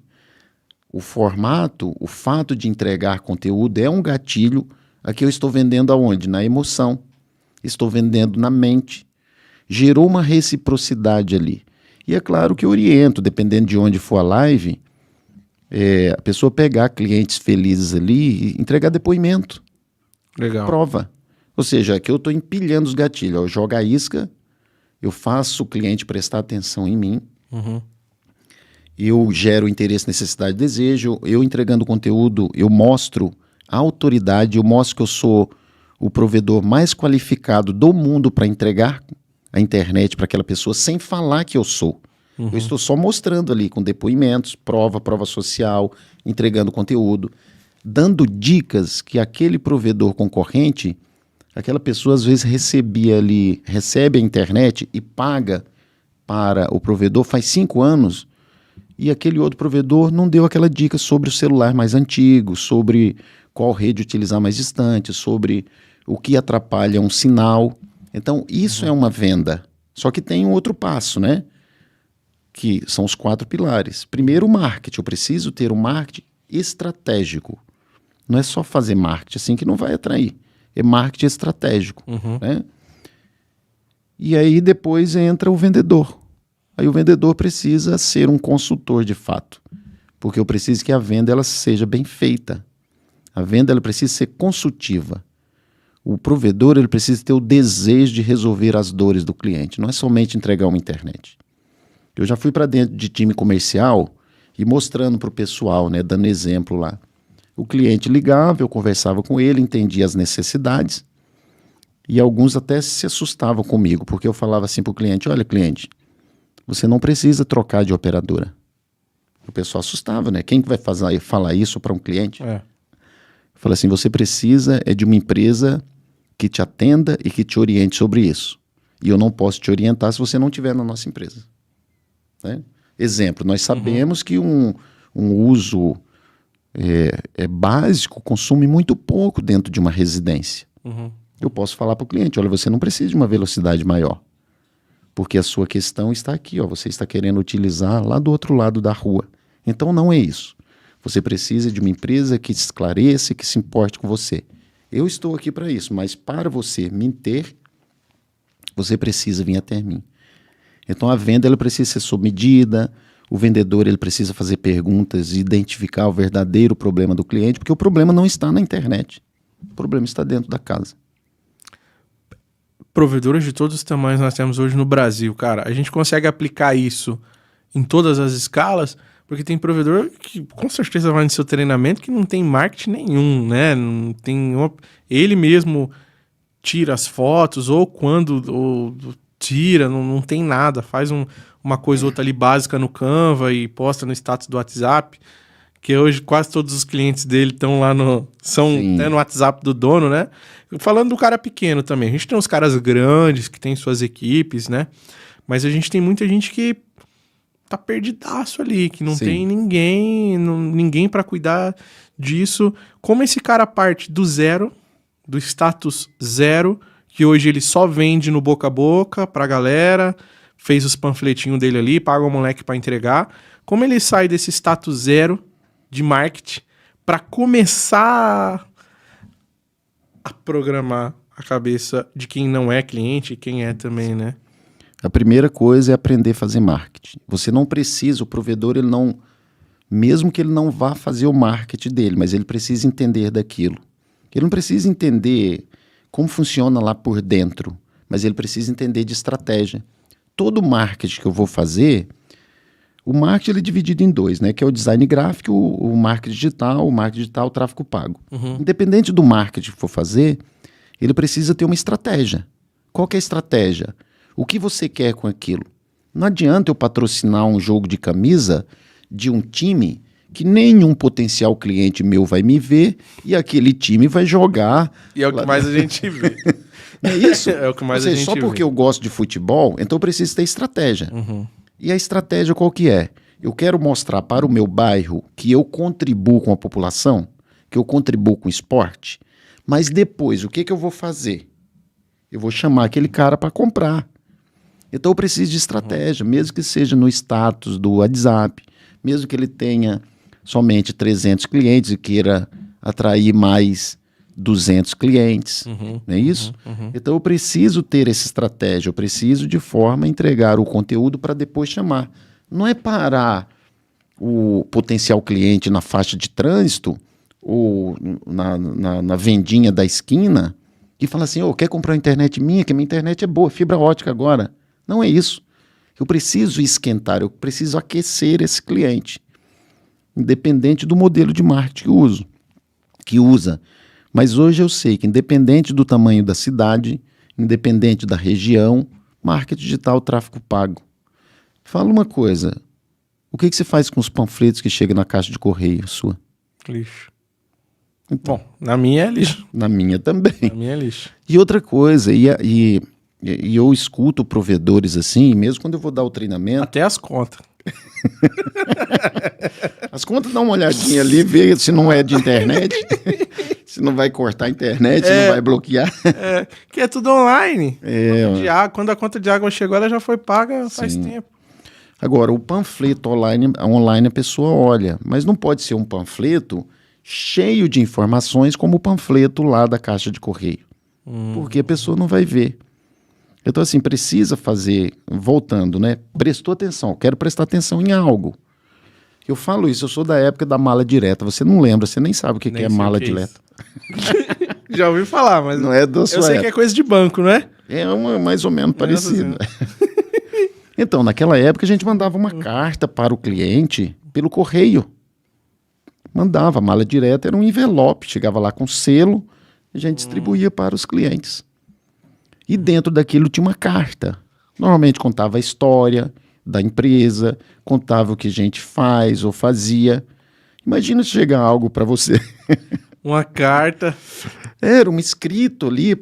O formato, o fato de entregar conteúdo é um gatilho. Aqui eu estou vendendo aonde? Na emoção. Estou vendendo na mente. Gerou uma reciprocidade ali. E é claro que eu oriento, dependendo de onde for a live, a pessoa pegar clientes felizes ali e entregar depoimento. Legal. Prova. Ou seja, aqui eu estou empilhando os gatilhos. Eu jogo a isca, eu faço o cliente prestar atenção em mim, eu gero interesse, necessidade, desejo, eu entregando conteúdo, eu mostro a autoridade, eu mostro que eu sou o provedor mais qualificado do mundo para entregar a internet para aquela pessoa sem falar que eu sou. Eu estou só mostrando ali com depoimentos, prova social, entregando conteúdo, dando dicas que aquele provedor concorrente, aquela pessoa às vezes recebe a internet e paga para o provedor faz 5 anos e aquele outro provedor não deu aquela dica sobre o celular mais antigo, sobre qual rede utilizar mais distante, sobre o que atrapalha um sinal. Então, isso é uma venda. Só que tem um outro passo, né? Que são os 4 pilares. Primeiro, o marketing. Eu preciso ter um marketing estratégico. Não é só fazer marketing assim que não vai atrair. É marketing estratégico. Né? E aí depois entra o vendedor. Aí o vendedor precisa ser um consultor de fato. Porque eu preciso que a venda ela seja bem feita. A venda ela precisa ser consultiva. O provedor ele precisa ter o desejo de resolver as dores do cliente. Não é somente entregar uma internet. Eu já fui para dentro de time comercial e mostrando para o pessoal, né, dando exemplo lá. O cliente ligava, eu conversava com ele, entendia as necessidades e alguns até se assustavam comigo, porque eu falava assim para o cliente, olha cliente, você não precisa trocar de operadora. O pessoal assustava, né? Quem que vai falar isso para um cliente? Eu falei assim, você precisa de uma empresa que te atenda e que te oriente sobre isso. E eu não posso te orientar se você não estiver na nossa empresa. Né? Exemplo, nós sabemos que um uso básico consome muito pouco dentro de uma residência. Eu posso falar para o cliente, olha, você não precisa de uma velocidade maior, porque a sua questão está aqui, ó, você está querendo utilizar lá do outro lado da rua. Então não é isso. Você precisa de uma empresa que te esclareça e que se importe com você. Eu estou aqui para isso, mas para você me ter, você precisa vir até mim. Então a venda ela precisa ser sob medida, o vendedor ele precisa fazer perguntas e identificar o verdadeiro problema do cliente, porque o problema não está na internet, o problema está dentro da casa. Provedores de todos os tamanhos nós temos hoje no Brasil, cara. A gente consegue aplicar isso em todas as escalas, porque tem provedor que com certeza vai no seu treinamento que não tem marketing nenhum, né? Não tem ele mesmo tira as fotos ou tira, não tem nada, faz uma coisa ou outra ali básica no Canva e posta no status do WhatsApp, que hoje quase todos os clientes dele estão lá no WhatsApp do dono, né? Falando do cara pequeno também, a gente tem uns caras grandes que tem suas equipes, né? Mas a gente tem muita gente que tá perdidaço ali, que não tem ninguém para cuidar disso. Como esse cara parte do zero, do status zero, que hoje ele só vende no boca a boca pra galera, fez os panfletinhos dele ali, paga o moleque pra entregar. Como ele sai desse status zero de marketing para começar a programar a cabeça de quem não é cliente e quem é também, né? A primeira coisa é aprender a fazer marketing. Você não precisa, o provedor, ele não, mesmo que ele não vá fazer o marketing dele, mas ele precisa entender daquilo. Ele não precisa entender como funciona lá por dentro, mas ele precisa entender de estratégia. Todo marketing que eu vou fazer, o marketing ele é dividido em dois, né? Que é o design gráfico, o marketing digital, o tráfego pago. Independente do marketing que for fazer, ele precisa ter uma estratégia. Qual que é a estratégia? O que você quer com aquilo? Não adianta eu patrocinar um jogo de camisa de um time que nenhum potencial cliente meu vai me ver e aquele time vai jogar. E é o que mais a gente vê. É isso? É o que mais a gente só porque vê. eu gosto de futebol, então eu preciso ter estratégia. E a estratégia qual que é? Eu quero mostrar para o meu bairro que eu contribuo com a população, que eu contribuo com o esporte, mas depois, o que eu vou fazer? Eu vou chamar aquele cara para comprar. Então eu preciso de estratégia, mesmo que seja no status do WhatsApp, mesmo que ele tenha somente 300 clientes e queira atrair mais 200 clientes, não é isso? Então eu preciso ter essa estratégia, eu preciso de forma a entregar o conteúdo para depois chamar. Não é parar o potencial cliente na faixa de trânsito ou na vendinha da esquina e falar assim, quer comprar uma internet minha, que a minha internet é boa, fibra ótica agora. Não é isso. Eu preciso esquentar, eu preciso aquecer esse cliente, independente do modelo de marketing que usa. Mas hoje eu sei que independente do tamanho da cidade, independente da região, marketing digital, tráfego pago. Fala uma coisa, o que você faz com os panfletos que chegam na caixa de correio sua? Lixo. Então, Bom, na minha é lixo. na minha também. Na minha é lixo. E outra coisa, e eu escuto provedores assim, mesmo quando eu vou dar o treinamento. Até as contas. As contas dá uma olhadinha ali, vê se não é de internet, se não vai cortar a internet, se não vai bloquear. Que é tudo online. É, De água, quando a conta de água chegou, ela já foi paga faz Sim. tempo. Agora, o panfleto online a pessoa olha, mas não pode ser um panfleto cheio de informações como o panfleto lá da caixa de correio, porque a pessoa não vai ver. Então, assim, precisa fazer, voltando, né? Prestou atenção, quero prestar atenção em algo. Eu falo isso, eu sou da época da mala direta, você não lembra, você nem sabe o que é mala direta. Já ouvi falar, mas Não é da sua eu sei época. que é coisa de banco, não é? É uma mais ou menos parecida. Então, naquela época a gente mandava uma carta para o cliente pelo correio. Mandava, a mala direta era um envelope, chegava lá com selo, a gente distribuía para os clientes. E dentro daquilo tinha uma carta. Normalmente contava a história da empresa, contava o que a gente faz ou fazia. Imagina se chegar algo para você. Uma carta. Era um escrito ali,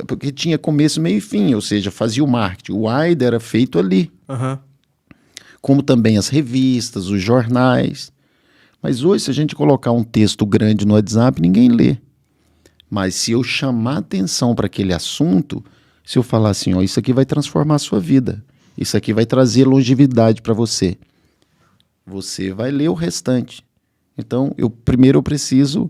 porque tinha começo, meio e fim, ou seja, fazia o marketing. O AIDA era feito ali. Como também as revistas, os jornais. Mas hoje, se a gente colocar um texto grande no WhatsApp, ninguém lê. Mas se eu chamar atenção para aquele assunto, se eu falar assim, isso aqui vai transformar a sua vida, isso aqui vai trazer longevidade para você, você vai ler o restante. Então, primeiro eu preciso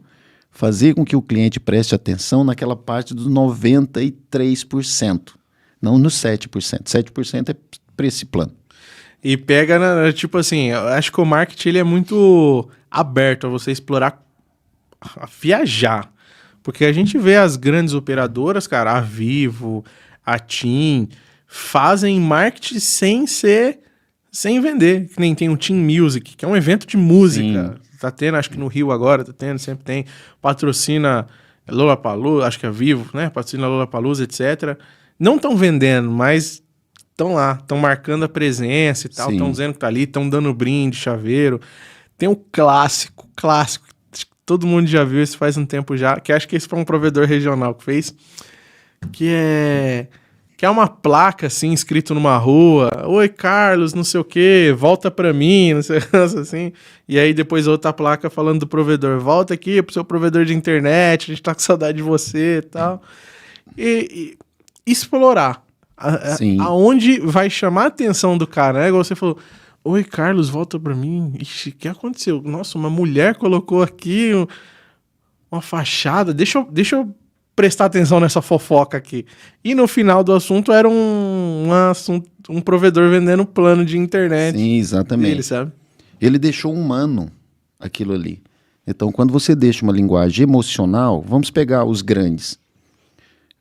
fazer com que o cliente preste atenção naquela parte dos 93%, não nos 7%. 7% é para esse plano. E pega, tipo assim, eu acho que o marketing ele é muito aberto a você explorar, a viajar. Porque a gente vê as grandes operadoras, cara, a Vivo, a TIM, fazem marketing sem vender. Que nem tem o Team Music, que é um evento de música. Sim. Tá tendo, acho que no Rio agora, tá tendo, sempre tem. Patrocina Lollapalooza, acho que é Vivo, né? Patrocina Lollapalooza, etc. Não estão vendendo, mas estão lá, estão marcando a presença e tal, estão dizendo que tá ali, estão dando brinde, chaveiro. Tem o clássico, todo mundo já viu, isso faz um tempo já, que acho que esse foi um provedor regional que fez, que é uma placa, assim, escrito numa rua, oi, Carlos, não sei o quê, volta pra mim, não sei, assim, e aí depois outra placa falando do provedor, volta aqui pro seu provedor de internet, a gente tá com saudade de você e tal. E explorar aonde vai chamar a atenção do cara, né? Igual você falou, Oi, Carlos, volta pra mim. Ixi, o que aconteceu? Nossa, uma mulher colocou aqui uma fachada. Deixa eu prestar atenção nessa fofoca aqui. E no final do assunto era um provedor vendendo plano de internet. Sim, exatamente. Dele, sabe? Ele deixou humano aquilo ali. Então, quando você deixa uma linguagem emocional, vamos pegar os grandes.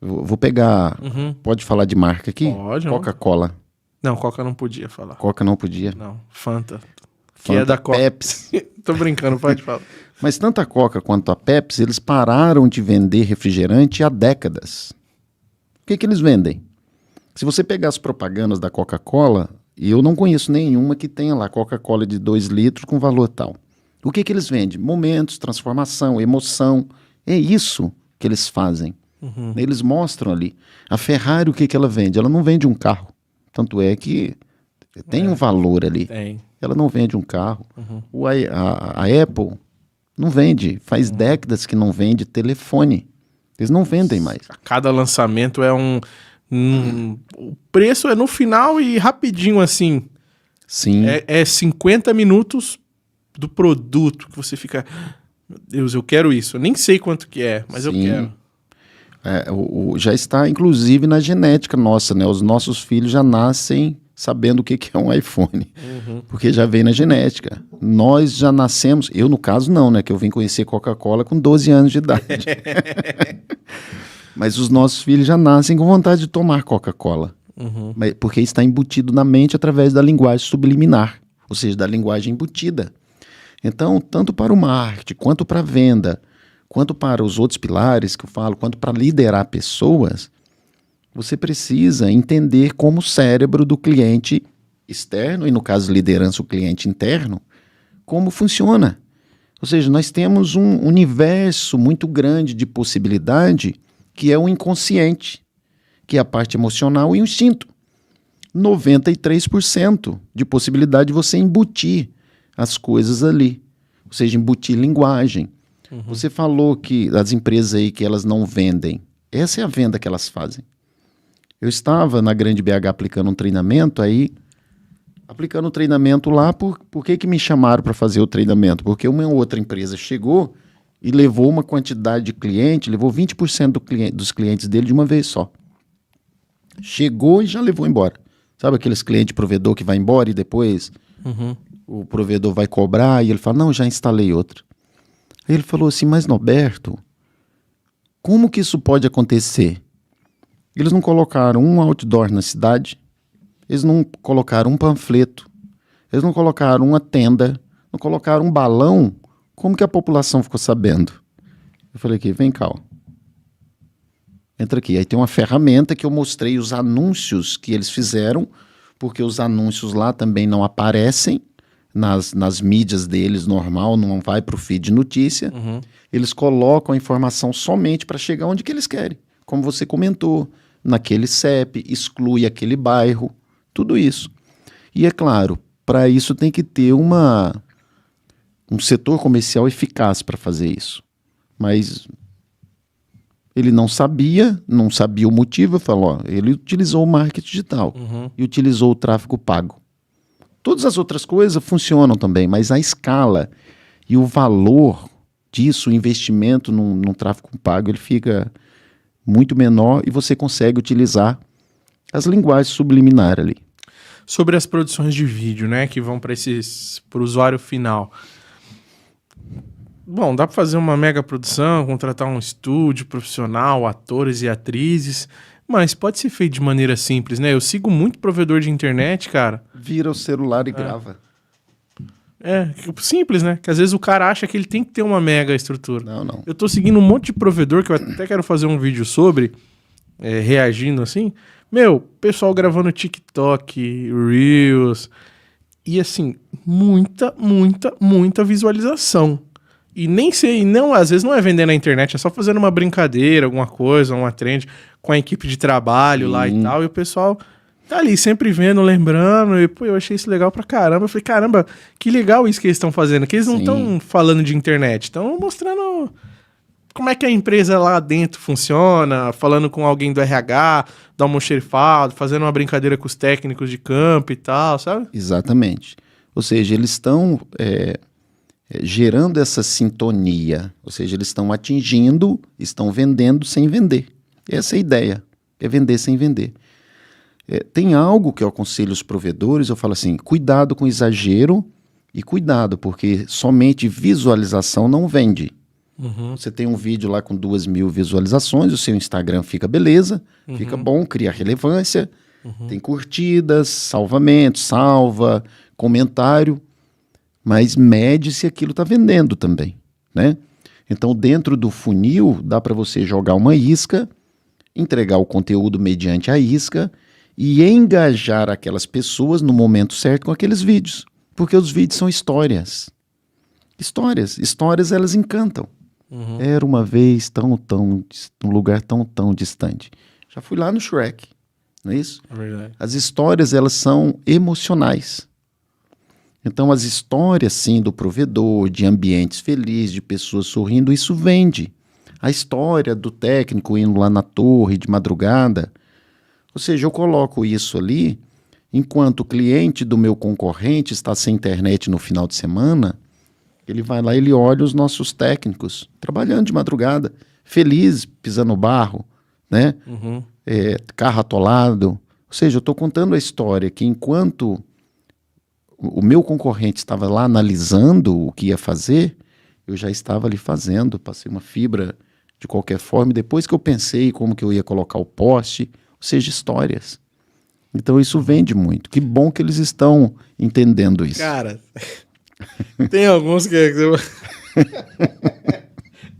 Vou pegar... Pode falar de marca aqui? Pode. Coca-Cola. Não, Coca não podia falar. Coca não podia. Não, Fanta. Que Fanta, é da Coca. Pepsi. Tô brincando, pode falar. Mas tanto a Coca quanto a Pepsi, eles pararam de vender refrigerante há décadas. O que eles vendem? Se você pegar as propagandas da Coca-Cola, e eu não conheço nenhuma que tenha lá Coca-Cola de 2 litros com valor tal. O que eles vendem? Momentos, transformação, emoção. É isso que eles fazem. Eles mostram ali. A Ferrari, o que ela vende? Ela não vende um carro. Tanto é que tem um valor ali. Tem. Ela não vende um carro. A Apple não vende. Faz décadas que não vende telefone. Eles não vendem mais. Cada lançamento é o preço é no final e rapidinho assim. Sim. É 50 minutos do produto que você fica... Meu Deus, eu quero isso. Eu nem sei quanto que é, mas eu Sim. quero. Já está, inclusive, na genética nossa, né? Os nossos filhos já nascem sabendo o que é um iPhone. Porque já vem na genética. Nós já nascemos... Eu, no caso, não, né? Que eu vim conhecer Coca-Cola com 12 anos de idade. Mas os nossos filhos já nascem com vontade de tomar Coca-Cola. Porque está embutido na mente através da linguagem subliminar. Ou seja, da linguagem embutida. Então, tanto para o marketing, quanto para a venda, quanto para os outros pilares que eu falo, quanto para liderar pessoas, você precisa entender como o cérebro do cliente externo, e no caso liderança o cliente interno, como funciona. Ou seja, nós temos um universo muito grande de possibilidade que é o inconsciente, que é a parte emocional e o instinto. 93% de possibilidade de você embutir as coisas ali. Ou seja, embutir linguagem. Você falou que as empresas aí que elas não vendem, essa é a venda que elas fazem. Eu estava na Grande BH aplicando um treinamento lá, por que me chamaram para fazer o treinamento? Porque uma outra empresa chegou e levou uma quantidade de cliente, levou 20% dos clientes dele de uma vez só. Chegou e já levou embora. Sabe aqueles clientes provedor que vai embora e depois o provedor vai cobrar e ele fala, não, já instalei outro. Aí ele falou assim, mas Norberto, como que isso pode acontecer? Eles não colocaram um outdoor na cidade, eles não colocaram um panfleto, eles não colocaram uma tenda, não colocaram um balão. Como que a população ficou sabendo? Eu falei aqui, vem cá, ó. Entra aqui. Aí tem uma ferramenta que eu mostrei os anúncios que eles fizeram, porque os anúncios lá também não aparecem nas mídias deles normal, não vai para o feed de notícia. Eles colocam a informação somente para chegar onde que eles querem. Como você comentou, naquele CEP, exclui aquele bairro, tudo isso. E é claro, para isso tem que ter um setor comercial eficaz para fazer isso. Mas ele não sabia o motivo, falou, ele utilizou o marketing digital e utilizou o tráfego pago. Todas as outras coisas funcionam também, mas a escala e o valor disso, o investimento num tráfego pago, ele fica muito menor e você consegue utilizar as linguagens subliminares ali. Sobre as produções de vídeo, né, que vão para o usuário final. Bom, dá para fazer uma mega produção, contratar um estúdio profissional, atores e atrizes, mas pode ser feito de maneira simples, né? Eu sigo muito provedor de internet, cara. Vira o celular e grava. Simples, né? Que às vezes o cara acha que ele tem que ter uma mega estrutura. Não. Eu tô seguindo um monte de provedor que eu até quero fazer um vídeo sobre, reagindo assim. Meu, pessoal gravando TikTok, Reels, e assim, muita visualização. E nem sei, às vezes não é vender na internet, é só fazendo uma brincadeira, alguma coisa, uma trend com a equipe de trabalho lá e tal, e o pessoal tá ali sempre vendo, lembrando, e pô, eu achei isso legal pra caramba. Eu falei, caramba, que legal isso que eles estão fazendo, que eles não estão falando de internet, estão mostrando como é que a empresa lá dentro funciona, falando com alguém do RH, do almoxerifado, fazendo uma brincadeira com os técnicos de campo e tal, sabe? Exatamente. Ou seja, eles estão gerando essa sintonia, ou seja, eles estão atingindo, estão vendendo sem vender. Essa é a ideia, é vender sem vender. Tem algo que eu aconselho os provedores, eu falo assim, cuidado com exagero e cuidado, porque somente visualização não vende. Uhum. Você tem um vídeo lá com 2.000 visualizações, o seu Instagram fica beleza, fica bom, cria relevância, tem curtidas, salvamentos, salva, comentário, mas mede se aquilo está vendendo também, né? Então, dentro do funil, dá para você jogar uma isca, entregar o conteúdo mediante a isca e engajar aquelas pessoas no momento certo com aqueles vídeos. Porque os vídeos são histórias. Histórias elas encantam. Era uma vez num lugar tão distante. Já fui lá no Shrek, não é isso? É verdade. As histórias, elas são emocionais. Então, as histórias, sim, do provedor, de ambientes felizes, de pessoas sorrindo, isso vende. A história do técnico indo lá na torre de madrugada, ou seja, eu coloco isso ali, enquanto o cliente do meu concorrente está sem internet no final de semana, ele vai lá e ele olha os nossos técnicos trabalhando de madrugada, felizes, pisando barro, né? Carro atolado. Ou seja, eu estou contando a história que enquanto o meu concorrente estava lá analisando o que ia fazer, eu já estava ali fazendo, passei uma fibra de qualquer forma, e depois que eu pensei como que eu ia colocar o poste, ou seja, histórias. Então isso vende muito. Que bom que eles estão entendendo isso. Cara, tem alguns que eu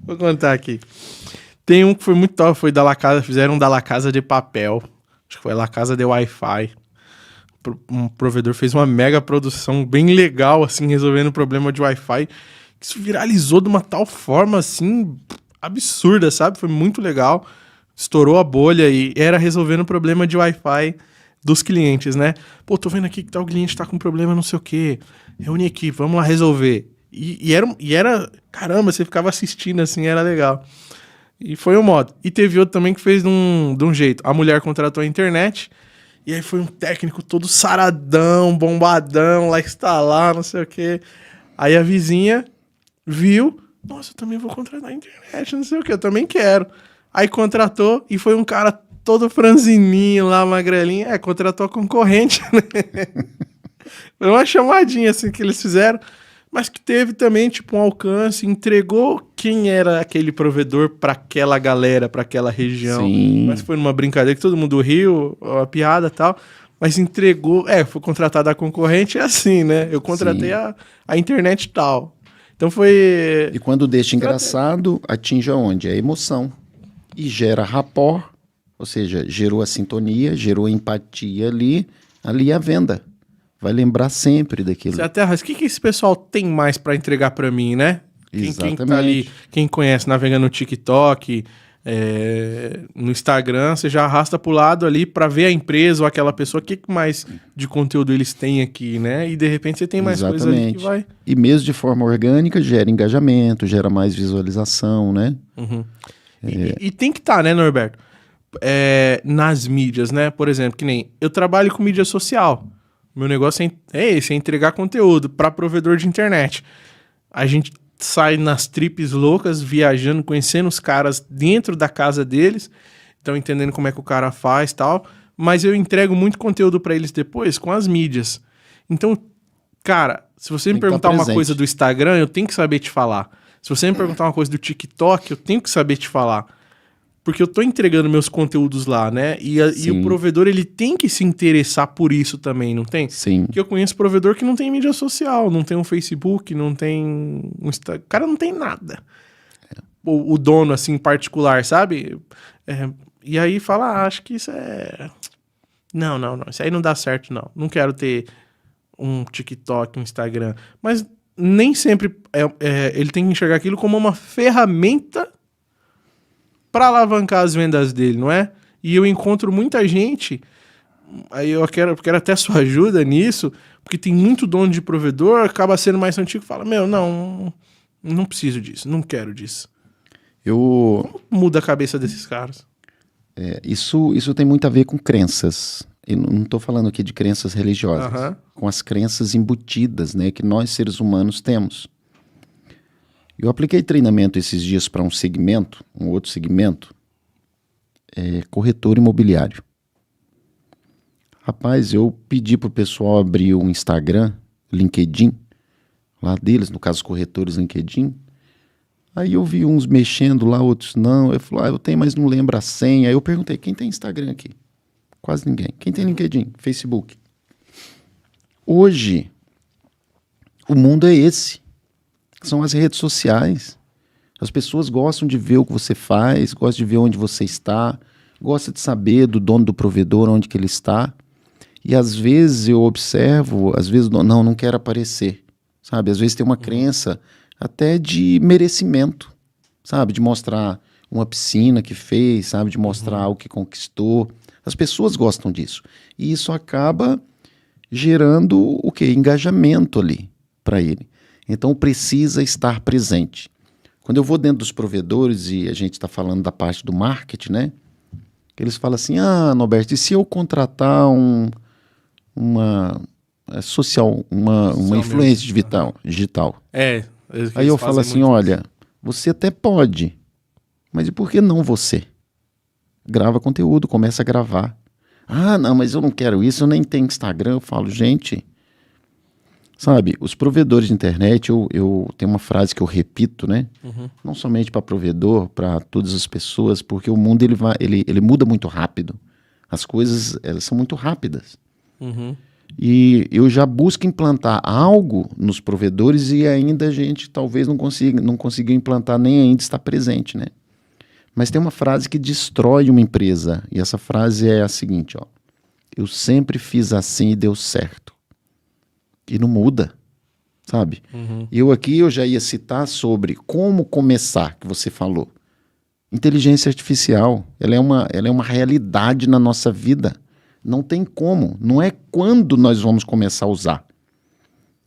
vou contar aqui. Tem um que foi muito top, foi da La Casa, fizeram da La Casa de Papel. Acho que foi La Casa de Wi-Fi. Um provedor fez uma mega produção bem legal, assim, resolvendo o problema de Wi-Fi. Isso viralizou de uma tal forma, assim, absurda, sabe? Foi muito legal. Estourou a bolha e era resolvendo o problema de Wi-Fi dos clientes, né? Pô, tô vendo aqui que tal cliente tá com problema não sei o quê. Reúne aqui, vamos lá resolver. E era... Caramba, você ficava assistindo, assim, era legal. E foi um modo. E teve outro também que fez de um jeito. A mulher contratou a internet... E aí foi um técnico todo saradão, bombadão, lá instalar, não sei o quê. Aí a vizinha viu, nossa, eu também vou contratar a internet, não sei o quê, eu também quero. Aí contratou e foi um cara todo franzininho lá, magrelinho, contratou a concorrente, né? Foi uma chamadinha assim que eles fizeram, mas que teve também tipo um alcance, entregou quem era aquele provedor para aquela galera, para aquela região. Sim. Mas foi numa brincadeira que todo mundo riu, uma piada e tal, mas entregou, foi contratado a concorrente, é assim, né? Eu contratei a internet tal. Então foi... E quando deixa engraçado, atinge aonde? A emoção. E gera rapport, ou seja, gerou a sintonia, gerou empatia ali a venda. Vai lembrar sempre daquilo. Você até arrasa. O que esse pessoal tem mais para entregar para mim, né? Exatamente. Quem tá ali, quem conhece, navegando no TikTok, no Instagram, você já arrasta pro lado ali para ver a empresa ou aquela pessoa, o que mais de conteúdo eles têm aqui, né? E de repente você tem mais coisa ali que vai... E mesmo de forma orgânica, gera engajamento, gera mais visualização, né? E tem que estar, né, Norberto? Nas mídias, né? Por exemplo, que nem eu trabalho com mídia social. Meu negócio é esse, é entregar conteúdo para provedor de internet. A gente sai nas trips loucas, viajando, conhecendo os caras dentro da casa deles, então entendendo como é que o cara faz e tal, mas eu entrego muito conteúdo para eles depois com as mídias. Então, cara, se você me perguntar uma coisa do Instagram, eu tenho que saber te falar. Se você me perguntar uma coisa do TikTok, eu tenho que saber te falar. Porque eu tô entregando meus conteúdos lá, né? E o provedor, ele tem que se interessar por isso também, não tem? Sim. Porque eu conheço provedor que não tem mídia social, não tem um Facebook, não tem um Instagram. O cara não tem nada. O dono, assim, em particular, sabe? E aí fala, acho que isso é... Não, isso aí não dá certo, não. Não quero ter um TikTok, um Instagram. Mas nem sempre ele tem que enxergar aquilo como uma ferramenta para alavancar as vendas dele, não é? E eu encontro muita gente, aí eu quero até sua ajuda nisso, porque tem muito dono de provedor, acaba sendo mais antigo e fala, não preciso disso, não quero disso. Como muda a cabeça desses caras? Isso tem muito a ver com crenças. eu não estou falando aqui de crenças religiosas, com as crenças embutidas, né, que nós seres humanos temos. Eu apliquei treinamento esses dias para um segmento, um outro segmento, corretor imobiliário. Rapaz, eu pedi para o pessoal abrir o Instagram, LinkedIn, lá deles, no caso os corretores LinkedIn. Aí eu vi uns mexendo lá, outros não. Eu falei, eu tenho, mas não lembro a senha. Aí eu perguntei, quem tem Instagram aqui? Quase ninguém. Quem tem LinkedIn? Facebook? Hoje, o mundo é esse. São as redes sociais. As pessoas gostam de ver o que você faz, gostam de ver onde você está, gostam de saber do dono do provedor, onde que ele está. E às vezes eu observo, às vezes não quero aparecer, sabe? Às vezes tem uma crença até de merecimento, sabe? De mostrar uma piscina que fez, sabe? De mostrar algo que conquistou. As pessoas gostam disso. E isso acaba gerando o quê? Engajamento ali para ele. Então precisa estar presente. Quando eu vou dentro dos provedores e a gente está falando da parte do marketing, né? Eles falam assim, Norberto, e se eu contratar uma influência digital? Aí eu falo assim, olha, você até pode, mas e por que não você? Grava conteúdo, começa a gravar. Não, mas eu não quero isso, eu nem tenho Instagram. Eu falo, gente, sabe, os provedores de internet, eu tenho uma frase que eu repito, né? Não somente para provedor, para todas as pessoas, porque o mundo ele muda muito rápido. As coisas, elas são muito rápidas. E eu já busco implantar algo nos provedores e ainda a gente talvez não consiga implantar, nem ainda está presente, né? Mas tem uma frase que destrói uma empresa, e essa frase é a seguinte, ó: eu sempre fiz assim e deu certo. E não muda, sabe? Eu já ia citar sobre como começar, que você falou. Inteligência artificial, ela é uma realidade na nossa vida. Não tem como, não é quando nós vamos começar a usar.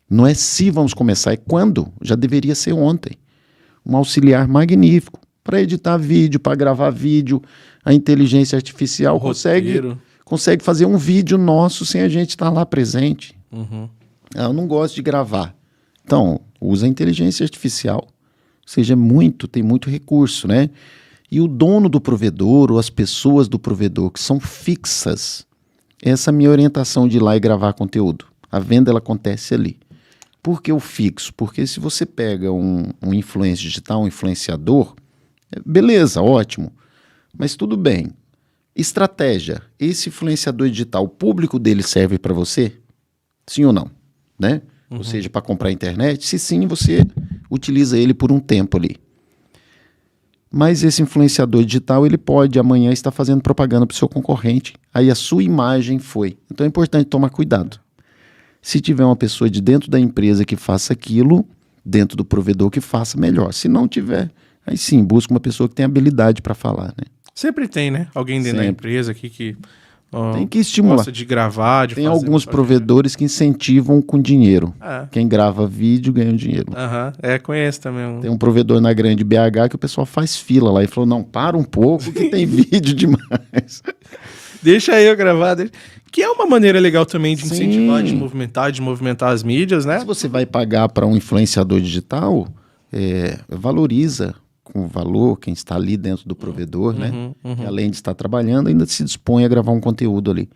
Não é se vamos começar, é quando. Já deveria ser ontem. Um auxiliar magnífico para editar vídeo, para gravar vídeo. A inteligência artificial consegue fazer um vídeo nosso sem a gente estar lá presente. Eu não gosto de gravar. Então, usa a inteligência artificial. Ou seja, tem muito recurso, né? E o dono do provedor, ou as pessoas do provedor que são fixas, essa é a minha orientação de ir lá e gravar conteúdo. A venda, ela acontece ali. Por que o fixo? Porque se você pega um influencer digital, um influenciador, beleza, ótimo. Mas tudo bem. Estratégia. Esse influenciador digital, o público dele serve para você? Sim ou não? Né? Ou seja, para comprar internet? Se sim, você utiliza ele por um tempo ali. Mas esse influenciador digital, ele pode amanhã estar fazendo propaganda para o seu concorrente. Aí a sua imagem foi. Então é importante tomar cuidado. Se tiver uma pessoa de dentro da empresa que faça aquilo, dentro do provedor que faça, melhor. Se não tiver, aí sim, busca uma pessoa que tenha habilidade para falar, né? Sempre tem, né? Alguém dentro da empresa aqui que tem que estimular. Gosta de gravar, de Tem alguns provedores que incentivam com dinheiro. Quem grava vídeo ganha dinheiro. Conheço também. Tem um provedor na Grande BH que o pessoal faz fila lá e falou, não, para um pouco que tem vídeo demais. Deixa eu gravar. Que é uma maneira legal também de incentivar, de movimentar as mídias, né? Se você vai pagar para um influenciador digital, valoriza com valor quem está ali dentro do provedor, né? E além de estar trabalhando, ainda se dispõe a gravar um conteúdo ali.